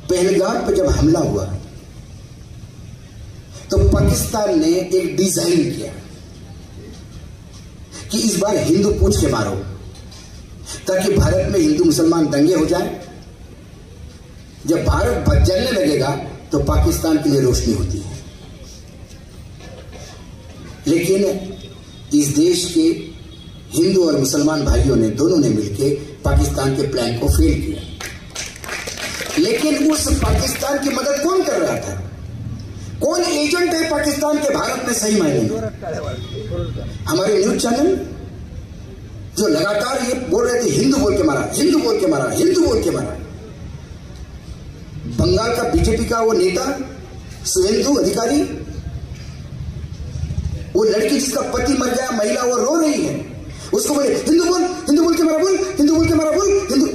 पहलगाम पे जब हमला हुआ तो पाकिस्तान ने एक डिजाइन किया कि इस बार हिंदू पूछ के मारो, ताकि भारत में हिंदू मुसलमान दंगे हो जाए। जब भारत जलने लगेगा तो पाकिस्तान के लिए रोशनी होती है। लेकिन इस देश के हिंदू और मुसलमान भाइयों ने दोनों ने मिलकर पाकिस्तान के प्लान को फेल किया। लेकिन उस पाकिस्तान की मदद कौन कर रहा था? कौन एजेंट है पाकिस्तान के भारत में? सही मायने में हमारे न्यूज चैनल जो लगातार ये बोल रहे थे हिंदू बोल के मारा, हिंदू बोल के मारा, हिंदू बोल के मारा। बंगाल का बीजेपी का वो नेता शुभेंदु अधिकारी, वो लड़की जिसका पति मर गया, महिला, वो रो रही है, उसको बोले हिंदू बोल के मारा, बोल हिंदू बोल के मारा, बोल हिंदू।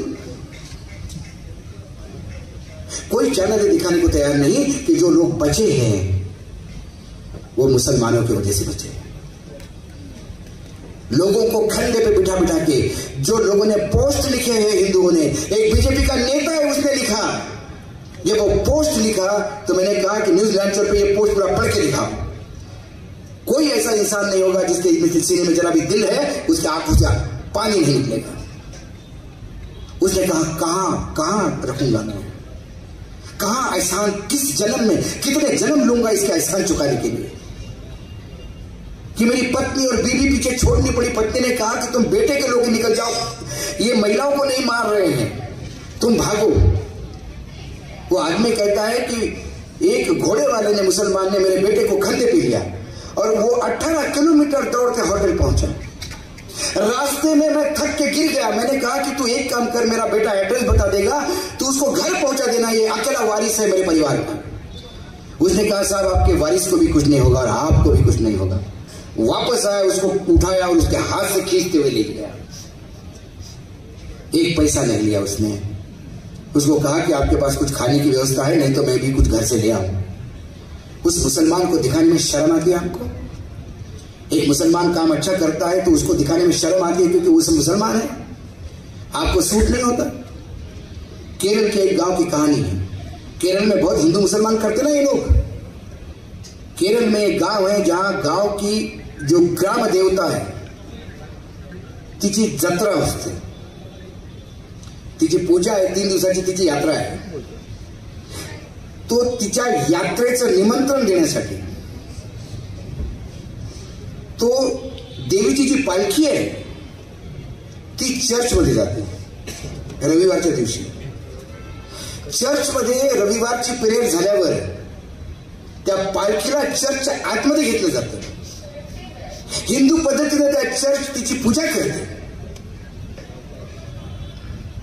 कोई चैनल दिखाने को तैयार नहीं कि जो लोग बचे हैं वो मुसलमानों की वजह से बचे हैं। लोगों को खंडे पे बिठा बिठा के जो लोगों ने पोस्ट लिखे हैं हिंदुओं ने, एक बीजेपी का नेता है उसने लिखा, ये वो पोस्ट लिखा तो मैंने कहा कि न्यूज लॉन्चर पे ये पोस्ट पूरा पढ़ के लिखा। कोई ऐसा इंसान नहीं होगा जिसके सीने में जरा भी दिल है, उसके आंखों से पानी नहीं निकलेगा। उसने कहा कहां रखूंगा मैं, कहां एहसान, किस जन्म में, कितने जन्म लूंगा इसके एहसान चुकाने के लिए कि मेरी पत्नी और बीवी पीछे छोड़नी पड़ी। पत्नी ने कहा कि तुम बेटे के लोग निकल जाओ, ये महिलाओं को नहीं मार रहे हैं, तुम भागो। वो आदमी कहता है कि एक घोड़े वाले ने, मुसलमान ने मेरे बेटे को खंडे पी लिया और वो 18 किलोमीटर दौड़ के होटल पहुंचा। रास्ते में मैं थक के गिर गया। मैंने कहा कि तू एक काम कर, मेरा बेटा एड्रेस बता देगा, तू उसको घर पहुंचा देना, ये अकेला वारिस है मेरे परिवार का। उसने कहा साहब आपके वारिस को भी कुछ नहीं होगा और आपको भी कुछ नहीं होगा। वापस आया, उसको उठाया और उसके हाथ से खींचते हुए ले गया। एक पैसा नहीं लिया उसने। उसको कहा कि आपके पास कुछ खाने की व्यवस्था है, नहीं तो मैं भी कुछ घर से ले आऊं। उस मुसलमान को दिखाने में शर्म आती है आपको? एक मुसलमान काम अच्छा करता है तो उसको दिखाने में शर्म आती है क्योंकि वो मुसलमान है, आपको सूट नहीं होता। केरल के एक गांव की कहानी है। केरल में बहुत हिंदू मुसलमान करते ना ये लोग। केरल में एक गांव है जहां गांव की जो ग्राम देवता है तिची जत्रा असते, तिची पूजा आहे, 3 दिवसाची तिची यात्रा आहे। तो तिच्या यात्रेचं निमंत्रण देण्यासाठी तो देवीची जी पालखी आहे ती चर्चमध्ये जाते रविवारच्या दिवशी। चर्चमध्ये रविवारची परेड झाल्यावर त्या पालखीला चर्चच्या आतमध्ये घेतलं जातं। हिंदू पद्धतीने त्या चर्च तिची पूजा करते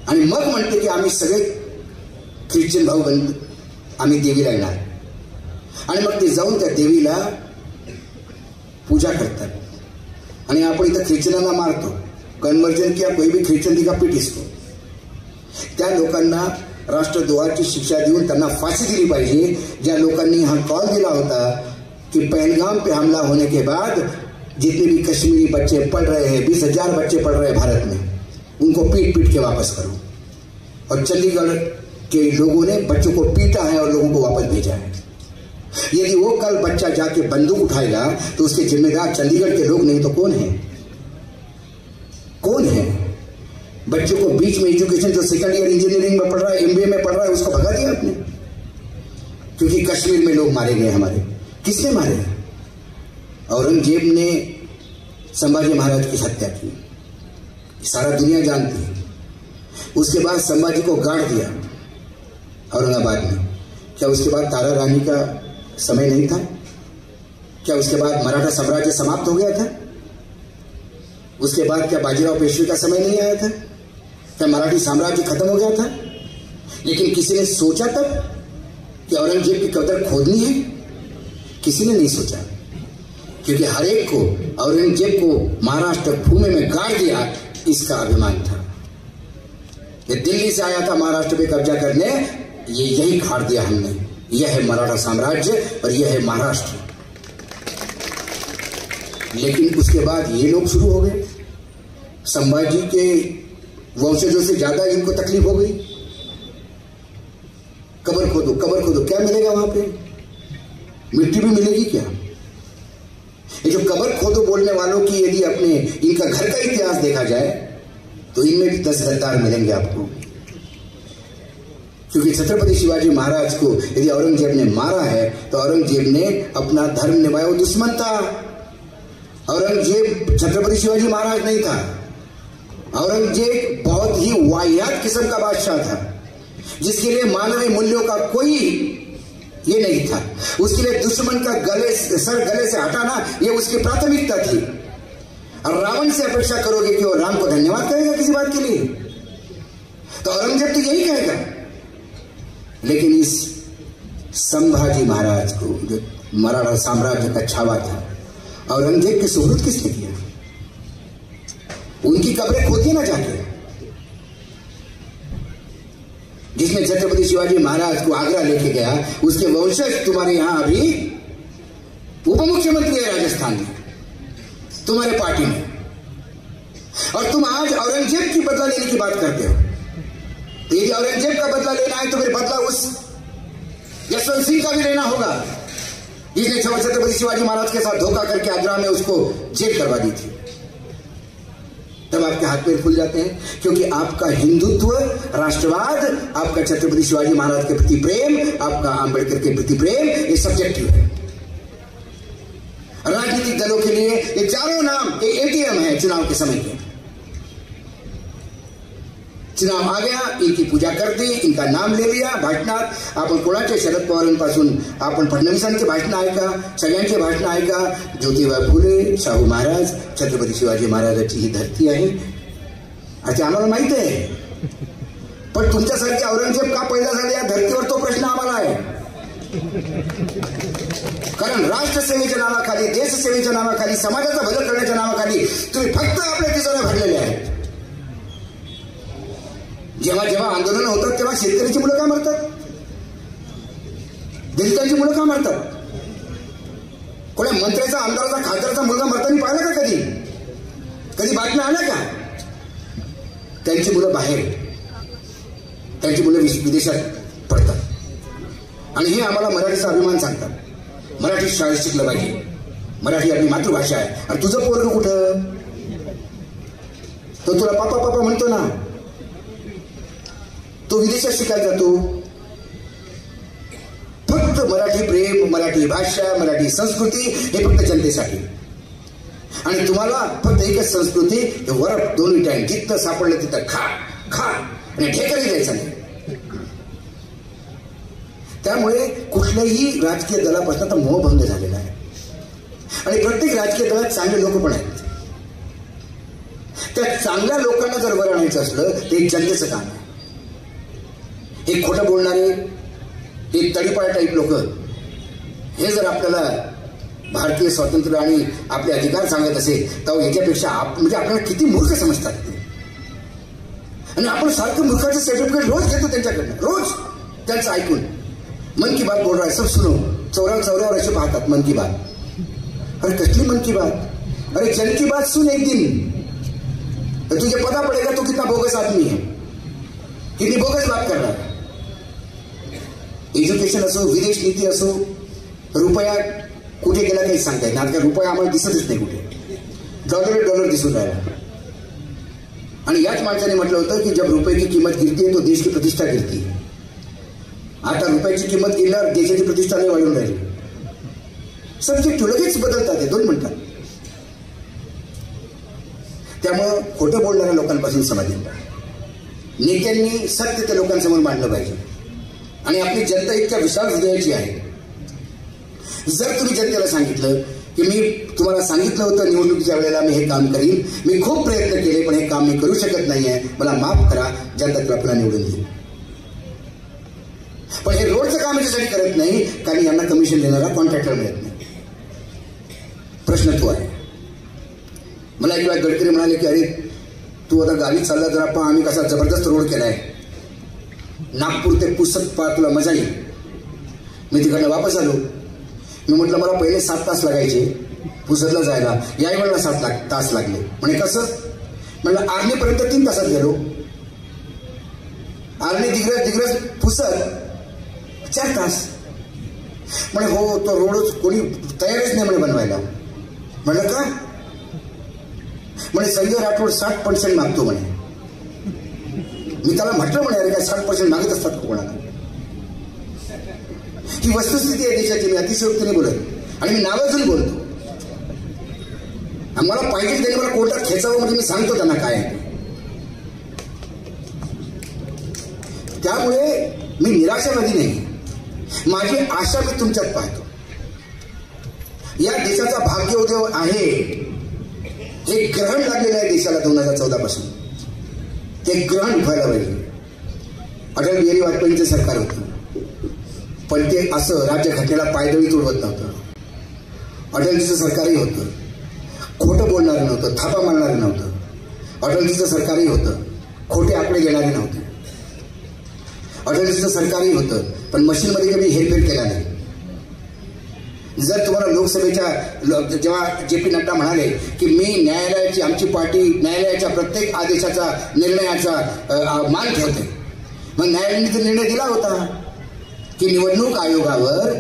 आणि मग म्हणते की आम्ही सगळे ख्रिश्चन भाऊ बंधू आम्ही देवीला येणार। आणि मग ते जाऊन त्या देवीला पूजा करतात। आणि आपण इथं ख्रिश्चनांना मारतो, कन्वर्जन किया कोई भी ख्रिश्चन का पीठ इसको। त्या लोकांना राष्ट्रद्रोहाची शिक्षा देऊन त्यांना फाशी दिली पाहिजे। ज्या लोकांनी हा कॉल दिला होता कि पहलगाम पे हमला होने के बाद जितने भी कश्मीरी बच्चे पढ़ रहे हैं, 20,000 बच्चे पढ़ रहे हैं भारत में, उनको पीट पीट के वापस करो। और चंडीगढ़ के लोगों ने बच्चों को पीटा है और लोगों को वापस भेजा है। यदि वो कल बच्चा जाके बंदूक उठाएगा तो उसके जिम्मेदार चंडीगढ़ के लोग नहीं तो कौन है? कौन है? बच्चों को बीच में एजुकेशन, जो सेकंड ईयर इंजीनियरिंग में पढ़ रहा है, एमबीए में पढ़ रहा है, उसको भगा दिया आपने क्योंकि कश्मीर में लोग मारे गए हमारे। किसने मारे? औरंगजेब ने संभाजी महाराज की हत्या की, सारा दुनिया जानती है। उसके बाद संभाजी को गाड़ दिया औरंगाबाद में। क्या उसके बाद तारा रानी का समय नहीं था? क्या उसके बाद मराठा साम्राज्य समाप्त हो गया था? उसके बाद क्या बाजीराव पेशवे का समय नहीं आया था? क्या मराठी साम्राज्य खत्म हो गया था? लेकिन किसी ने सोचा तब कि औरंगजेब की कब्र खोदनी है? किसी ने नहीं सोचा, क्योंकि हर एक को औरंगजेब को महाराष्ट्र भूमि में गाड़ दिया, इसका अभिमान था। ये दिल्ली से आया था महाराष्ट्र पे कब्जा करने, ये यही गाड़ दिया हमने। यह है मराठा साम्राज्य और यह है महाराष्ट्र। लेकिन उसके बाद ये लोग शुरू हो गए, संभाजी के वंशजों से ज्यादा इनको तकलीफ हो गई। कब्र खोदो, कब्र खोदो, क्या मिलेगा वहां पे? मिट्टी भी मिलेगी क्या? ये जो कब्र खोदो बोलने वालों की यदि अपने इनका घर का इतिहास देखा जाए तो इनमें भी 10 गद्दार मिलेंगे आपको। क्योंकि छत्रपति शिवाजी महाराज को यदि औरंगजेब ने मारा है तो औरंगजेब ने अपना धर्म निभाया, वो दुश्मन था। औरंगजेब छत्रपति शिवाजी महाराज नहीं था। औरंगजेब बहुत ही वाहियात किस्म का बादशाह था, जिसके लिए मानवीय मूल्यों का कोई ये नहीं था। उसके लिए दुश्मन का सर गले से हटाना ये उसकी प्राथमिकता थी। और रावण से अपेक्षा करोगे कि वो राम को धन्यवाद कहेगा किसी बात के लिए? तो औरंगजेब तो यही कहेगा। लेकिन इस संभाजी महाराज को, जो मराठा साम्राज्य का छावा था, औरंगजेब की सुहृद किसने किया? उनकी कब्रें खोदी ना जाके। जिसने छत्रपति शिवाजी महाराज को आगरा लेके गया, उसके वंशज तुम्हारे यहां अभी उप मुख्यमंत्री है राजस्थान में, तुम्हारे पार्टी में। और तुम आज औरंगजेब की बदला लेने की बात करते हो। तो यदि औरंगजेब का बदला लेना है तो फिर बदला उस यशवंत सिंह का भी लेना होगा, जिसने छत्रपति शिवाजी महाराज के साथ धोखा करके आगरा में उसको जेल करवा दी थी। तब आपके हाथ पैर खुल जाते हैं, क्योंकि आपका हिंदुत्व, राष्ट्रवाद, आपका छत्रपति शिवाजी महाराज के प्रति प्रेम, आपका अंबेडकर के प्रति प्रेम, ये सब्जेक्टिव है। राजनीतिक दलों के लिए ये चारों नाम एटीएम है चुनाव के समय के। चुनाव आ गया, इनकी पूजा कर दी, इनका नाम ले लिया, भाषणात आपण कोणाचे शरद पवारांपासून आपण फडणवीसांचे भाषण ऐका, सगळ्यांचे भाषण ऐका। ज्योतिबा फुले, शाहू महाराज, छत्रपती शिवाजी महाराजांची ही धरती आहे, आता आम्हाला माहित आहे। पण तुमच्यासारखे औरंगजेब का पैदा झाले या धर्तीवर, तो प्रश्न आम्हाला आहे। कारण राष्ट्रसेवेच्या नावाखाली, देशसेवेच्या नावाखाली, समाजाचा बदल करण्याच्या नावाखाली तुम्ही फक्त आपल्या तिजोऱ्या भरलेल्या आहेत। जेव्हा जेव्हा आंदोलन होतात तेव्हा शेतकऱ्याची मुलं का मरतात? दलितांची मुलं का मरतात? कोणा मंत्र्याचा, आमदाराचा, खासदाराचा मुलगा मरताना पाहिला का कधी? कधी बातम्या आल्या का? त्यांची मुलं बाहेर, त्यांची मुलं विदेशात पडतात। आणि हे आम्हाला मराठीचा अभिमान सांगतात। मराठी शाळेत शिकलं पाहिजे, मराठी आपली मातृभाषा आहे। आणि तुझं पोरग कुठं? तो तुला पापा पापा म्हणतो ना, तो विदेशात शिकायला जातो। फक्त मराठी प्रेम, मराठी भाषा, मराठी संस्कृती हे फक्त जनतेसाठी। आणि तुम्हाला फक्त एकच संस्कृती, वर दोन्ही टाइम जिथं सापडलं तिथं खा खा आणि ढेकरही द्यायचा नाही। त्यामुळे कुठल्याही राजकीय दलापासून आता मोहभंग झालेला आहे। आणि प्रत्येक राजकीय दलात चांगले लोक पण आहेत। त्या चांगल्या लोकांना जर वर आणायचं असलं तर एक जनतेचं काम आहे। एक खोटं बोलणारे, एक तडीपार टाईप लोक, हे जर आपल्याला भारतीय स्वातंत्र्य आणि आपले अधिकार सांगत असेल तर याच्यापेक्षा म्हणजे आपल्याला किती मूर्ख समजतात ते। आणि आपण सारखं मूर्खाचं सर्टिफिकेट रोज घेतो त्यांच्याकडनं, रोज त्यांचं ऐकून। मन की बात बोल रहा है, सब सुनो, चौरावर असे पाहतात मन की बात। अरे कसली मन की बात? अरे जन की बात सुन एक दिन, तो तुझे पता पड़ेगा तो कितना बोगस आदमी है, कितनी बोगस बात कर रहा है। एजुकेशन असो, विदेश नीति असो, रुपया कुठे गेला काही सांगता येत नाही. आता रुपया आम्हाला दिसतच नाही कुठे, डॉलर दिसून राहिला. आणि याच माणसाने म्हटलं होतं की जब रुपये की किंमत गिरती है तो देश की प्रतिष्ठा गिरती. आता रुपयाची किंमत गेल्यावर देशाची प्रतिष्ठा नाही वाढून राहिली. सब्जेक्ट लगेच बदलतात, ते दोन म्हणतात. त्यामुळं खोटं बोलणाऱ्या लोकांपासून समाधान पाहिजे. नेत्यांनी सत्य ते लोकांसमोर मांडलं पाहिजे. आणि आपली जनता इतक्या विशाल हृदयाची आहे. जर तुम्ही जनतेला सांगितलं की मी तुम्हाला सांगितलं होतं निवडणुकीच्या वेळेला मी हे काम करीन, मी खूप प्रयत्न केले पण हे काम मी करू शकत नाहीये, मला माफ करा, जनता तुला पुन्हा निवडून देईल. पण हे रोडचं काम याच्यासाठी करत नाही कारण यांना कमिशन देणारा कॉन्ट्रॅक्टर मिळत नाही. प्रश्न तो आहे. मला एक वेळा गडकरी म्हणाले की अरे तू आता गावी चालला तर आपण आम्ही कसा जबरदस्त रोड केलाय, नागपूर ते पुसद पार तुला मजा येईल. मी तिकडनं वापस आलो. मी म्हटलं मला पहिले 7 तास लागायचे पुसदला जायला, याही वेळेला 7 तास लागले. म्हणजे कसं म्हणलं आर्मीपर्यंत 3 तासात गेलो, आर्मी दिग्रज पुसद 4 तास. म्हणे हो तो रोडच कोणी तयारच नाही म्हणे बनवायला. म्हणलं का? म्हणे संजय राठोड 60% मागतो म्हणे. मी त्याला म्हटलं म्हणे अरे काय 60% मागत असतात का कोणाला? ही वस्तुस्थिती आहे देशाची. मी अतिशयोक्तीने बोलत आणि मी नावाजून बोलतो. मला पाहिजे त्यांनी मला कोर्टात खेचावं म्हणजे मी सांगतो त्यांना काय आहे. त्यामुळे मी निराशावादी नाही, माझी आशा मी तुमच्यात पाहतो. या देशाचा भाग्योदय आहे, हे ग्रहण लागलेलं आहे देशाला 2014 पासून. ते ग्रहण व्हायला पाहिजे. अटल बिहारी वाजपेयींचं सरकार होतं पण ते असं राज्यघटनेला पायदळी तोडवत नव्हतं. अटलजीचं सरकारही होतं, खोटं बोलणारं नव्हतं, थापा मारणारं नव्हतं. अटलजीचं सरकारही होतं, खोटे आकडे घेणारे नव्हते. अटलजीचं सरकारही होतं पण मशीनमध्ये कधी हेरफेर केला नाही. जर तुम्हाला लोकसभेच्या जेव्हा जे.पी. नड्डा म्हणाले की मी न्यायालयाची, आमची पार्टी न्यायालयाच्या प्रत्येक आदेशाचा, निर्णयाचा मान ठेवते, मग न्यायालयाने तो निर्णय दिला होता की निवडणूक आयोगावर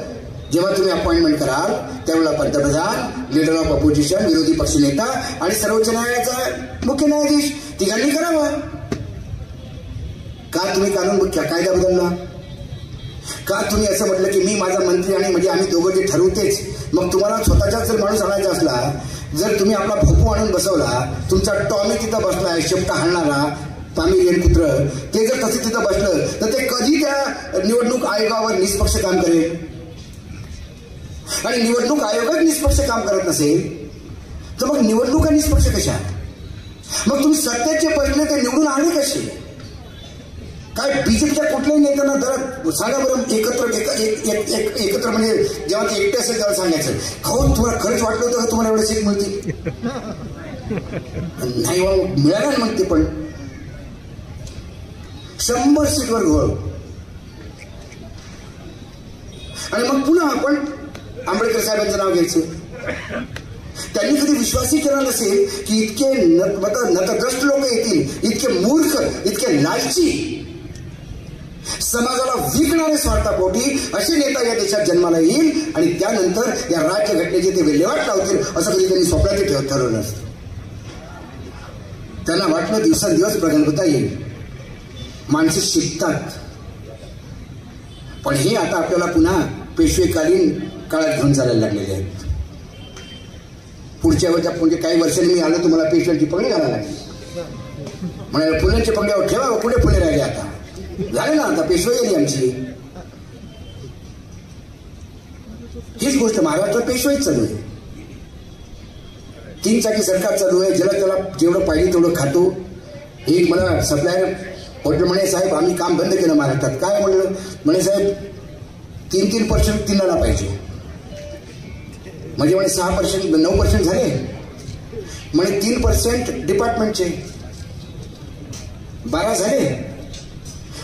जेव्हा तुम्ही अपॉइंटमेंट कराल त्यावेळेला पंतप्रधान, लीडर ऑफ अपोजिशन, विरोधी पक्षनेता आणि सर्वोच्च न्यायालयाचा मुख्य न्यायाधीश तिघांनी करावा. का तुम्ही कायदा बदलला? का तुम्ही असं म्हटलं की मी माझा मंत्री आणि म्हणजे आम्ही दोघं जे ठरवतेच? मग तुम्हाला स्वतःचाच जर माणूस आणायचा असला, जर तुम्ही आपला भोपू आणून बसवला, तुमचा टॉमी तिथं बसलाय शेपटा हाणणारा पामिलियन पुत्र, ते जर तसे तिथं बसलं तर ते कधी त्या निवडणूक आयोगावर निष्पक्ष काम करेल? आणि निवडणूक आयोगच निष्पक्ष काम करत नसेल तर मग निवडणुका निष्पक्ष कशा? मग तुम्ही सत्तेचे पडले ते निवडून आले कसे? काय बीजेपीच्या कुठल्याही नेत्यांना जरा सांगा बरं, एकत्र म्हणजे जेव्हा ते एकटे असेल तेव्हा सांगायचं, खाऊन तुम्हाला खरंच वाटलं होतं का तुम्हाला एवढे सीट मिळतील? नाही मिळाला ना मग ते पण 100 सीटवर घोळ. आणि मग पुन्हा आपण आंबेडकर साहेबांचं नाव घ्यायचं. त्यांनी कधी विश्वासही केला नसेल की इतके नतद्रष्ट लोक येतील, इतके मूर्ख, इतके लालची, समाजाला विकणारे स्वार्थापोटी असे नेता या देशात जन्माला येईल आणि त्यानंतर या राज्यघटनेचे ते विल्हेवाट लावतील असं कधी त्यांनी स्वप्नात ठरवलं नसतं. त्यांना वाटलं दिवसेंदिवस प्रगल्भता येईल, माणसं शिकतात. पण हे आता आपल्याला पुन्हा पेशवेकालीन काळात घेऊन चालायला लागलेले आहेत. पुढच्या वेळेच्या म्हणजे काही वर्षांनी मी आलो तुम्हाला पेशव्यांची पगडी घालायला लागली. म्हणाले फुलांच्या पगड्यावर ठेवा, पुढे फुले राहिले. आता झाले ना, आता पेशवाई आली आमची. हीच गोष्ट महाराष्ट्रात पेशवाईच चालू आहे. 3 चाकी सरकार चालू आहे, ज्याला त्याला जेवढं पाहिजे तेवढं खातो. एक मला सप्लायर म्हटलं, म्हणे साहेब आम्ही काम बंद केलं महाराष्ट्रात. काय म्हणलं? म्हणे साहेब 3% तिनाला पाहिजे. म्हणजे म्हणे 6% 9% झाले. म्हणे 3% डिपार्टमेंटचे 12 झाले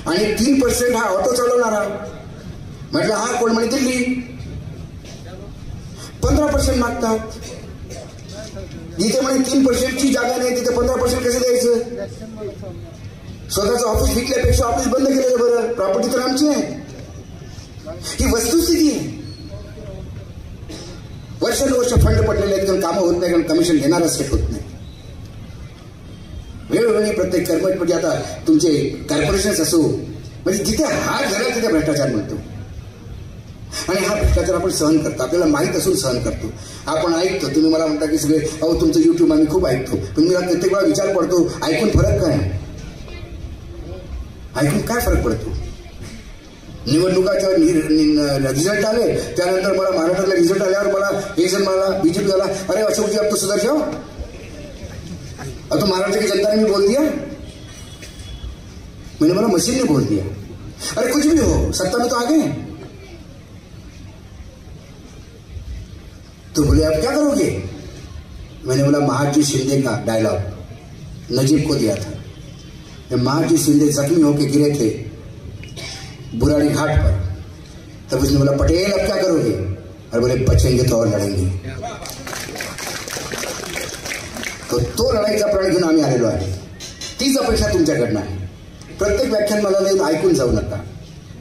आणि 3% हा ऑटो चालवणारा. म्हटलं हा कोण? म्हणे दिल्ली. 15% मागतात. जिथे म्हणे 3%ची जागा नाही तिथे 15% कसं द्यायचं? स्वतःचं ऑफिस विकल्यापेक्षा ऑफिस बंद केलेलं बरं, प्रॉपर्टी तर आमची आहे. ही वस्तुस्थिती आहे. वर्ष फंड पडलेले आहेत, कारण कामं होत नाही, कारण कमिशन घेणारा सेट होत नाही. वेळोवेळी प्रत्येक कर्मचारी म्हणजे आता तुमचे कॉर्पोरेशन्स असो, म्हणजे जिथे हात झाला तिथे भ्रष्टाचार म्हणतो. आणि हा भ्रष्टाचार आपण सहन करतो, आपल्याला माहीत असून सहन करतो. आपण ऐकतो, तुम्ही मला म्हणता की सगळे अहो तुमचं युट्यूब आम्ही खूप ऐकतो, पण मला प्रत्येक वेळा विचार पडतो ऐकून फरक काय, ऐकून काय फरक पडतो. निवडणुकाच्या रिझल्ट आले, त्यानंतर मला महाराष्ट्रातला रिझल्ट आल्यावर मला एक जण मला बीजेपी वाला, अरे अशोक जी अब तो सुधर जाओ, अब तो महाराष्ट्र की जनता ने भी बोल दिया. मैंने बोला मशीन ने बोल दिया. अरे कुछ भी हो, सत्ता में तो आ गए. तो बोले आप क्या करोगे. मैंने बोला महाजी शिंदे का डायलॉग नजीब को दिया था. जब महाजी शिंदे जख्मी होकर गिरे थे बुराड़ी घाट पर, तब उसने बोला पटेल अब क्या करोगे, और बोले बचेंगे तो और लड़ेंगे. तो लढाईचा प्रण घेऊन आम्ही आलेलो आहे. तीच अपेक्षा तुमच्याकडनं आहे. प्रत्येक व्याख्यान मला येऊन ऐकून जाऊ नका.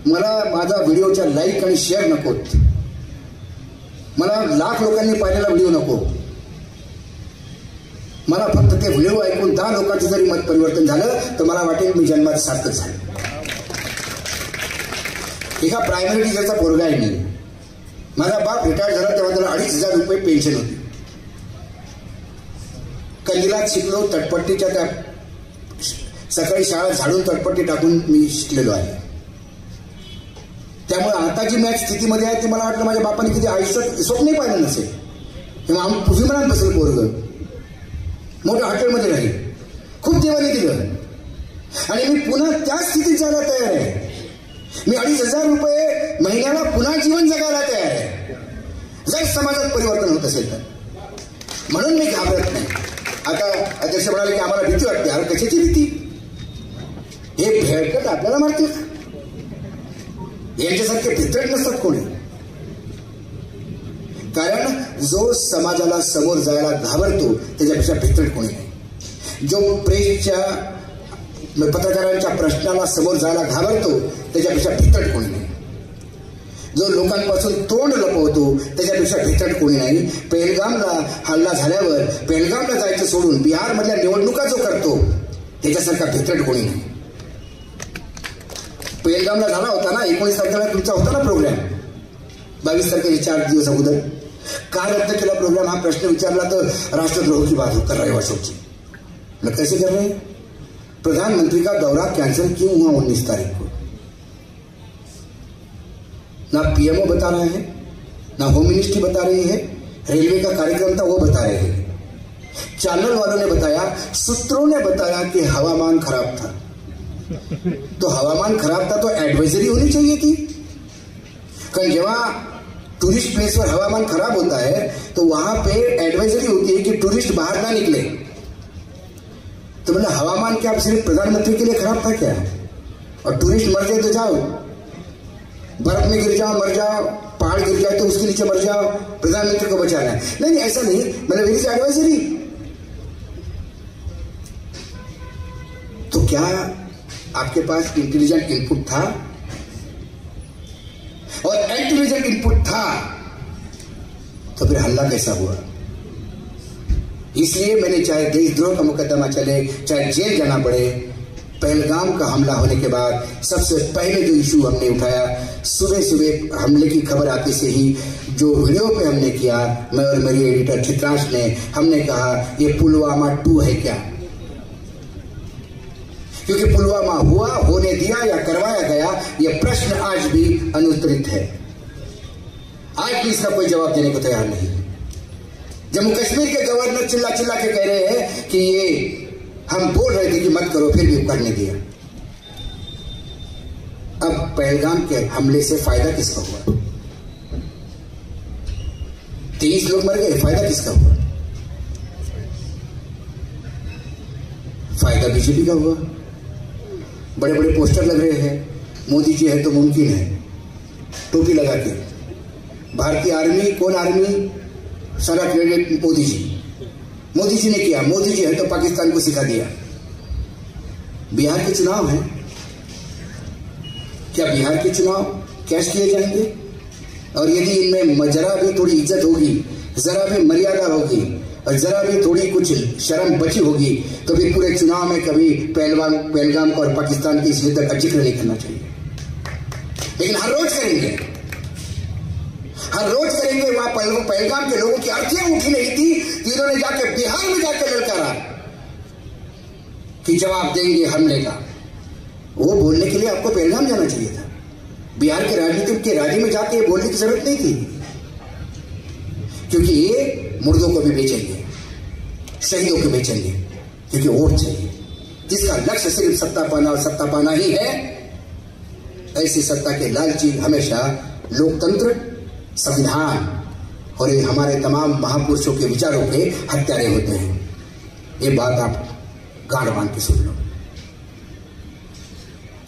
मला माझा व्हिडिओच्या लाईक आणि शेअर नकोत. मला लाख लोकांनी पाहिलेला व्हिडिओ नको. मला फक्त ते व्हिडिओ ऐकून 10 लोकांचं जरी मत परिवर्तन झालं तर मला वाटेल मी जन्मात सार्थक झालो. एका प्रायमरी टीचरचा पोरगा आहे मी. माझा बाप रिटायर झाला तेव्हा त्याला 2,500 रुपये पेन्शन होती. कंदिलात शिकलो, तटपट्टीच्या त्या सकाळी शाळा झाडून तटपट्टी टाकून मी शिकलेलो आहे. त्यामुळे आता जी मॅच स्थितीमध्ये आहे ती मला वाटलं माझ्या बापाने किती आयुष्यात स्वप्नही पाहिलं नसेल. तेव्हा आम्ही विमानात बसेल पोरग, मोठ्या हॉटेलमध्ये राहील, खूप देवाने दिलं, आणि मी पुन्हा त्या स्थितीत जायला तयार आहे. मी 2,500 रुपये महिन्याला पुन्हा जीवन जगायला तयार आहे, जर समाजात परिवर्तन होत असेल तर. म्हणून मी घाबरत नाही. आता अध्यक्ष म्हणाले की आम्हाला भीती वाटते. अरे कशाची भीती, हे भेळकट आपल्याला मारतील. यांच्यासारखे भित्रट नसतात कोणी. कारण जो समाजाला समोर जायला घाबरतो त्याच्यापेक्षा भित्रट कोणी नाही. जो प्रेसच्या पत्रकारांच्या प्रश्नाला समोर जायला घाबरतो त्याच्यापेक्षा भित्रट कोणी नाही. जो लोकांपासून तोंड लपवतो त्याच्यापेक्षा भित्रट कोणी नाही. पेहलगामला हल्ला झाल्यावर पेहलगामला जायचं सोडून बिहारमधल्या निवडणुका जो करतो त्याच्यासारखा भित्रट कोणी नाही. पेहलगामला झाला होता ना 19 तारखेला तुमचा होता ना प्रोग्राम, 22 तारखेला 4 दिवस अगोदर का रद्द केला प्रोग्राम. हा प्रश्न विचारला तर राष्ट्रद्रोह की बात कर रहे हो अशोक जी. कैसे कर रहे हैं. प्रधानमंत्री का दौरा कैंसिल क्यों हुआ 19 तारीख को. ना पीएमओ बता रहे हैं, ना होम मिनिस्ट्री बता रही है, रेलवे का कार्यक्रम था वो बता रहे हैं, चैनल वालों ने बताया, सूत्रों ने बताया कि हवामान खराब था. तो हवामान खराब था तो एडवाइजरी होनी चाहिए थी. कारण जेव्हा टूरिस्ट प्लेस पर हवामान खराब होता है तो वहां पे एडवाइजरी होती है कि टूरिस्ट बाहर ना निकले. तो मतलब हवामान क्या सिर्फ प्रधानमंत्री के लिए खराब था क्या, और टूरिस्ट मर जाए तो जाओ, बर्फ में गिर जाओ मर जाओ, पहाड़ गिर जाए तो उसके नीचे मर जाओ, प्रधानमंत्री को बचाना है. नहीं ऐसा नहीं, मतलब इट इज एडवाइजरी. तो क्या आपके पास इंटेलिजेंट इनपुट था, और इंटेलिजेंट इनपुट था तो फिर हल्ला कैसा हुआ. इसलिए मैंने चाहे देशद्रोह का मुकदमा चले, चाहे जेल जाना पड़े, पहलगाम का हमला होने के बाद सबसे पहले जो इशू हमने उठाया, सुबह सुबह हमले की खबर आते से ही जो वीडियो पे हमने किया, मैं और मेरी एडिटर चित्रांश ने, हमने कहा ये पुलवामा 2 है क्या. क्योंकि पुलवामा हुआ, होने दिया या करवाया गया, यह प्रश्न आज भी अनुत्तरित है. आज भी इसका कोई जवाब देने को तैयार नहीं. जम्मू कश्मीर के गवर्नर चिल्ला चिल्ला के कह रहे हैं कि ये हम बोल रहे थे कि मत करो, फिर भी करने दिया. अब पहलगाम के हमले से फायदा किसका हुआ. 23 लोग मर गए, फायदा किसका हुआ. फायदा बीजेपी का हुआ. बड़े बड़े पोस्टर लग रहे हैं, मोदी जी है तो मुमकिन है, टोपी लगा के. भारतीय आर्मी, कौन आर्मी, सारा क्रेडिट मोदी जी. मोदी जी ने किया, मोदी जी है तो पाकिस्तान को सिखा दिया. बिहार के चुनाव हैं, क्या बिहार के चुनाव कैश किए जाएंगे. और यदि इनमें जरा भी थोड़ी इज्जत होगी जरा भी मर्यादा होगी और जरा भी थोड़ी कुछ शर्म बची होगी तो भी पूरे चुनाव में कभी पहलगाम और पाकिस्तान की इस युद्ध का जिक्र नहीं करना चाहिए। लेकिन हर रोज करेंगे, हर रोज करेंगे। वहां पहलगाम के लोगों की अर्थियां उठी नहीं थी कि इन्होंने जाके बिहार में जाकर ललकारा कि जवाब देंगे हमले का। वो बोलने के लिए आपको पहलगाम जाना चाहिए था। बिहार के राजनीति के राज्य में जाके बोलने की जरूरत नहीं थी, क्योंकि ये मुर्दों को भी बेचेंगे, शहीदों को बेचेंगे, क्योंकि वोट चाहिए। जिसका लक्ष्य सिर्फ सत्ता पाना और सत्ता पाना ही है, ऐसी सत्ता के लालची हमेशा लोकतंत्र, संविधान और ये हमारे तमाम महापुरुषों के विचारों के हत्यारे होते हैं। ये बात आप गांड बांध के सुन लो।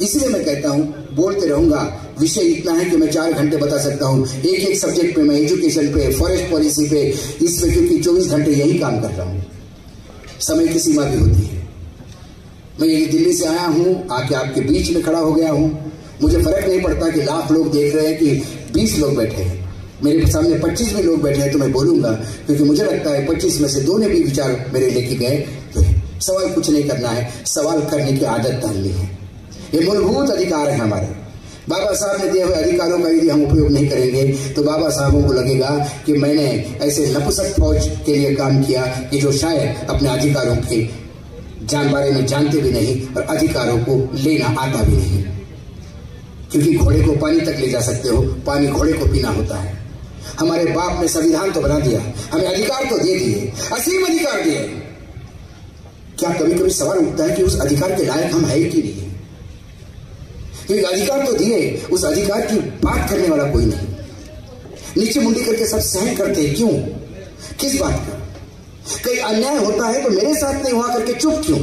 इसलिए मैं कहता हूं, बोलते रहूंगा। विषय इतना है कि मैं 4 घंटे बता सकता हूं एक एक सब्जेक्ट पे। मैं एजुकेशन पे, फॉरेस्ट पॉलिसी पे, इस पे, क्योंकि 24 घंटे यही काम कर रहा हूं। समय की सीमा भी होती है। मैं यही दिल्ली से आया हूं, आके आपके बीच में खड़ा हो गया हूं। मुझे फर्क नहीं पड़ता कि लाख लोग देख रहे हैं कि 20 लोग बैठे हैं। मेरे सामने 25 भी लोग बैठे हैं तो मैं बोलूंगा, क्योंकि मुझे लगता है 25 में से 2 ने भी विचार मेरे लेके गए। तो सवाल कुछ नहीं करना है, सवाल करने की आदत डालनी है। ये मूलभूत अधिकार है हमारे। बाबा साहब ने दिए हुए अधिकारों का यदि हम उपयोग नहीं करेंगे तो बाबा साहबों को लगेगा कि मैंने ऐसे नपुंसक फौज के लिए काम किया कि जो शायद अपने अधिकारों के बारे में जानते भी नहीं और अधिकारों को लेना आता भी नहीं। क्योंकि घोड़े को पानी तक ले जा सकते हो, पानी घोड़े को पीना होता है। हमारे बाप ने संविधान तो बना दिया, हमें अधिकार तो दे दिए, असीम अधिकार दिए। क्या कभी कभी सवाल उठता है कि उस अधिकार के लायक हम है कि नहीं? क्योंकि अधिकार तो दिए, उस अधिकार की बात करने वाला कोई नहीं। नीचे मुंडी करके सब सहन करते हैं, क्यों? किस बात का? कहीं अन्याय होता है तो मेरे साथ नहीं हुआ करके चुप क्यों?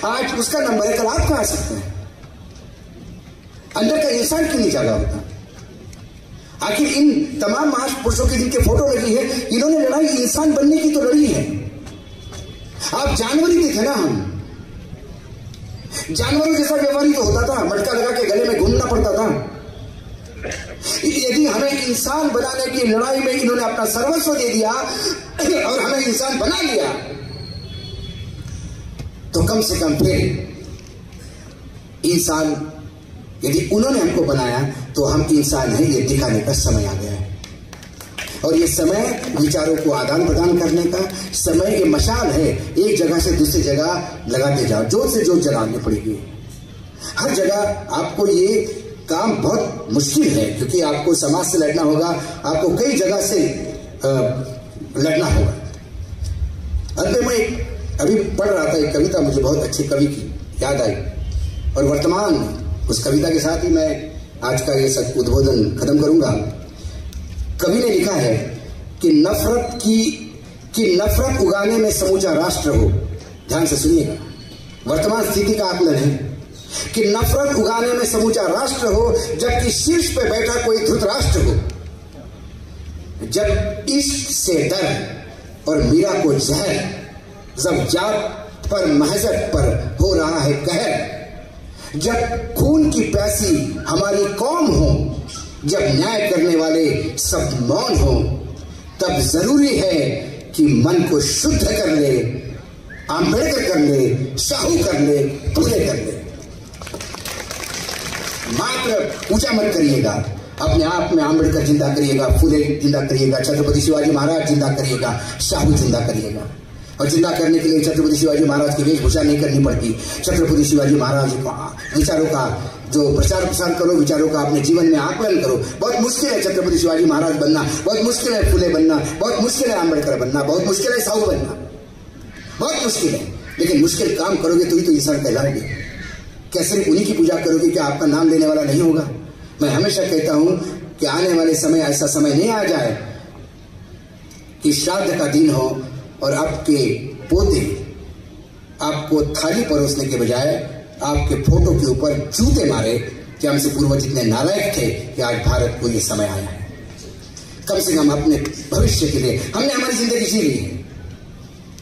आज उसका नंबर है, कल आपका आ सकता है। अंदर का इंसान क्यों नहीं जागा होता? आखिर इन तमाम महापुरुषों की जिनके फोटो लगी है, इन्होंने लड़ाई इंसान बनने की तो लड़ी है। आप जानवर ही थे ना। हम जानवरों जैसा व्यवहार ही तो होता था, मटका लगा के गले में घूमना पड़ता था। यदि हमें इंसान बनाने की लड़ाई में इन्होंने अपना सर्वस्व दे दिया और हमें इंसान बना लिया, तो कम से कम फिर इंसान, यदि उन्होंने हमको बनाया तो हम इंसान हैं, ये दिखाने का समय आ गया है। और ये समय विचारों को आदान प्रदान करने का समय, ये मशाल है। एक जगह से दूसरी जगह लगाते जाओ, जोर से जोर जलानी पड़ेगी। हर जगह आपको ये काम बहुत मुश्किल है, क्योंकि आपको समाज से लड़ना होगा, आपको कई जगह से लड़ना होगा। अंत में अभी पढ़ रहा था एक कविता, मुझे बहुत अच्छी कवि की याद आई, और वर्तमान उस कविता के साथ ही मैं आज का ये सब उद्बोधन खत्म करूंगा। कवि ने लिखा है कि नफरत उगाने में समूचा राष्ट्र हो। ध्यान से सुनिएगा, वर्तमान स्थिति का आकलन है कि नफरत उगाने में समूचा राष्ट्र हो, जबकि शीर्ष पे बैठा कोई धृतराष्ट्र हो। जब इश्क से डर और मीरा को जहर, जब जात पर महजब पर हो रहा है कहर, जब खून की प्यासी हमारी कौम हो, जब न्याय करने वाले सब मौन हो, तब जरूरी है कि मन को शुद्ध कर ले, आंबेडकर कर ले, साहू कर ले, फुले कर ले। मात्र ऊंचा मत करिएगा, अपने आप में आंबेडकर जिंदा करिएगा, फुले जिंदा करिएगा, छत्रपति शिवाजी महाराज जिंदा करिएगा, साहू जिंदा करिएगा। और जिंदा करने के लिए छत्रपति शिवाजी महाराज की वेशभूषा नहीं करनी पड़ती। छत्रपति शिवाजी महाराज विचारों का जो प्रचार प्रसार करो, विचारों का अपने जीवन में आकलन करो। बहुत मुश्किल है छत्रपति शिवाजी महाराज बनना, बहुत मुश्किल है फुले बनना, बहुत मुश्किल है आंबेडकर बनना, बहुत मुश्किल है साहू बनना, बहुत मुश्किल है। लेकिन मुश्किल काम करोगे तो ही तो इंसान कहलाओगे। क्या सिर्फ उन्हीं की पूजा करोगे, क्या आपका नाम लेने वाला नहीं होगा? मैं हमेशा कहता हूं कि आने वाले समय ऐसा समय नहीं आ जाए कि श्राद्ध का दिन हो और आपके पोते आपको थाली परोसने के बजाय आपके फोटो के ऊपर जूते मारे कि हमसे पूर्वज इतने नालायक थे कि आज भारत को ये समय आया है। कम से कम अपने भविष्य के लिए हमने हमारी जिंदगी जी ली है।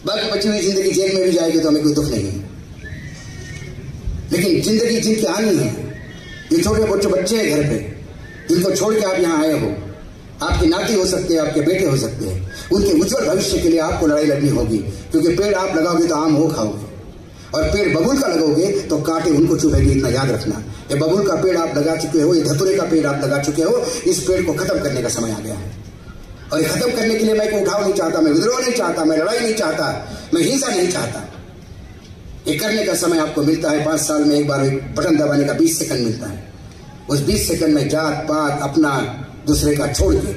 बाकी बची हुई जिंदगी जेल में भी जाएगी तो हमें कोई दुख नहीं है, लेकिन जिंदगी जिनकी आनी है, ये छोटे बच्चे हैं घर पे, जिनको छोड़ के आप यहाँ आए हो, आपके आपकी नाती हो सकते हैं, आपके बेटे हो सकते हैं। उनके उज्जवल भविष्य के लिए आपको लड़ाई लड़नी होगी, क्योंकि पेड़ आप लगाओगे तो आम हो खाओगे, और पेड़ बबूल का लगाओगे तो कांटे उनको चुभेगी। इतना याद रखना। ये बबूल का पेड़ आप लगा चुके हो, ये धतूरे का पेड़ आप लगा चुके हो। इस पेड़ को खत्म करने का समय आ गया है, और ये खत्म करने के लिए मैं उठाव नहीं चाहता, मैं विद्रोह नहीं चाहता, मैं लड़ाई नहीं चाहता, मैं हिंसा नहीं चाहता। ये करने का समय आपको मिलता है। 5 साल में एक बार एक बटन दबाने का 20 सेकंड मिलता है। उस 20 सेकंड में जात पात अपना दूसरे का छोड़ के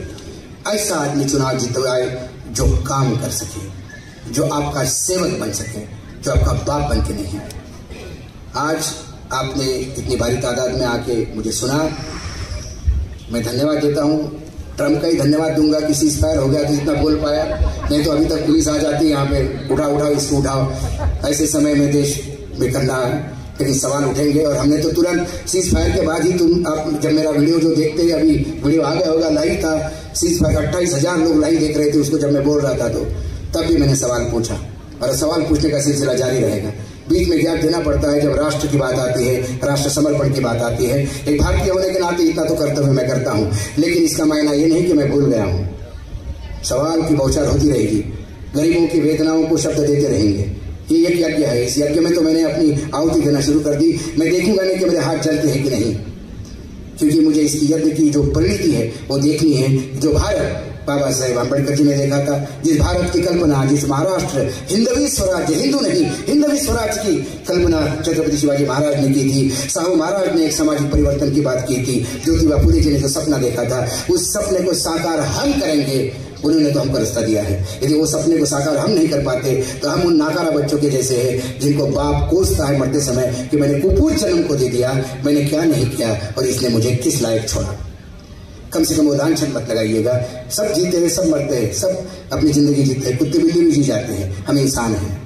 ऐसा आदमी चुनाव जितवाए जो काम कर सके, जो आपका सेवक बन सके, जो आपका बाप बन के नहीं। आज आपने इतनी भारी तादाद में आके मुझे सुना, मैं धन्यवाद देता हूँ। ट्रम्प का ही धन्यवाद दूंगा कि सीज फायर हो गया तो इतना बोल पाया, नहीं तो अभी तक पुलिस आ जाती यहाँ पे, उठाओ इसको उठाओ। ऐसे समय में देश में करना है, लेकिन सवाल उठेंगे। और हमने तो तुरंत सीज फायर के बाद ही आप जब मेरा वीडियो जो देखते हैं, अभी वीडियो आ गया होगा, लाइव था सीज फायर, 28,000 लोग लाइव देख रहे थे उसको जब मैं बोल रहा था, तो तब भी मैंने सवाल पूछा, और सवाल पूछने का सिलसिला जारी रहेगा। बीच में गैप देना पड़ता है जब राष्ट्र की बात आती है, राष्ट्र समर्पण की बात आती है। एक भारतीय होने के नाते इतना तो कर्तव्य मैं करता हूँ, लेकिन इसका मायना ये नहीं कि मैं भूल गया हूँ। सवाल की बौछार होती रहेगी, गरीबों की वेदनाओं को शब्द देते रहेंगे। ये एक यज्ञ है, इस यज्ञ में तो मैंने अपनी आहुति देना शुरू कर दी। मैं देखूंगा नहीं कि मेरे हाथ जलते हैं कि नहीं, क्योंकि मुझे इस यज्ञ की जो परिणति है वो देखनी है। जो भारत बाबा साहेब अम्बेडकर जी ने देखा था, जिस भारत की कल्पना, जिस महाराष्ट्र हिंदवी स्वराज्य, हिंदू नहीं हिंदवी स्वराज्य की कल्पना छत्रपति शिवाजी महाराज ने की थी। साहू महाराज ने एक सामाजिक परिवर्तन की बात की थी। ज्योतिबा फुले जी ने जो सपना देखा था, उस सपने को साकार हम करेंगे। उन्होंने तो हमको रास्ता दिया है। यदि वो सपने को साकार हम नहीं कर पाते तो हम उन नाकारा बच्चों के जैसे हैं जिनको बाप कोसता है मरते समय कि मैंने कुपूत जन्म को दे दिया, मैंने क्या नहीं किया और इसने मुझे किस लायक छोड़ा। कम से कम वो लांछन मत लगाइएगा। सब जीते हैं, सब मरते हैं, सब अपनी जिंदगी जीते हैं, कुत्ते बिल्ली भी जी जाते हैं। हम इंसान हैं,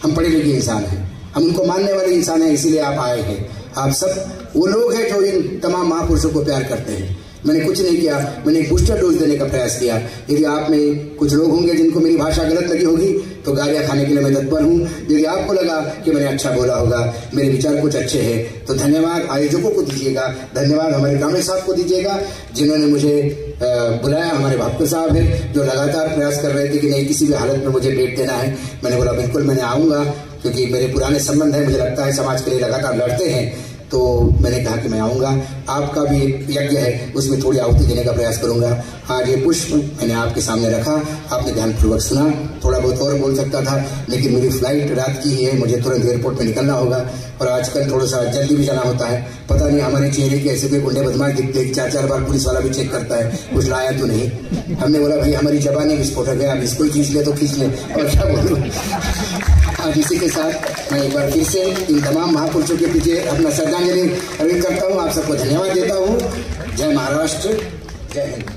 हम पढ़े लिखे इंसान हैं, हम उनको मानने वाले इंसान हैं। इसीलिए आप आए हैं। आप सब वो लोग हैं जो इन तमाम महापुरुषों को प्यार करते हैं। मैंने कुछ नहीं किया, मैंने एक बूस्टर डोज देने का प्रयास किया। यदि आप में कुछ लोग होंगे जिनको मेरी भाषा गलत लगी होगी तो गालियां खाने के लिए मैं तत्पर हूँ। यदि आपको लगा कि मैंने अच्छा बोला होगा, मेरे विचार कुछ अच्छे हैं, तो धन्यवाद आयोजकों को दीजिएगा, धन्यवाद हमारे कामरे साहब को दीजिएगा जिन्होंने मुझे बुलाया। हमारे भापकर साहब है जो लगातार प्रयास कर रहे थे कि नहीं किसी भी हालत में मुझे भेंट देना है। मैंने बोला बिल्कुल मैंने आऊँगा, क्योंकि मेरे पुराने संबंध है, मुझे लगता है समाज के लिए लगातार लड़ते हैं, तो मैंने कहा कि मैं आऊँगा। आपका भी एक यज्ञ है, उसमें थोड़ी आहुति देने का प्रयास करूँगा। आज ये पुष्प मैंने आपके सामने रखा, आपने ध्यानपूर्वक सुना। थोड़ा बहुत और बोल सकता था, लेकिन मेरी फ्लाइट रात की ही है, मुझे तुरंत एयरपोर्ट में निकलना होगा, और आजकल थोड़ा सा जल्दी भी जाना होता है। पता नहीं हमारे चेहरे के ऐसे कोई गुंडे बदमाश दिखते हैं, 4-4 बार पुलिस वाला भी चेक करता है कुछ लाया तो नहीं। हमने बोला भाई हमारी जबानी विस्फोटक है, आप इसको खींच ले तो खींच ले, और क्या बोलूँ। आज इसी के साथ मैं एक बार फिर से इन तमाम महापुरुषों के पीछे अपना श्रद्धांजलि अर्पित करता हूँ। आप सबको धन्यवाद देता हूँ। जय महाराष्ट्र, जय हिंद।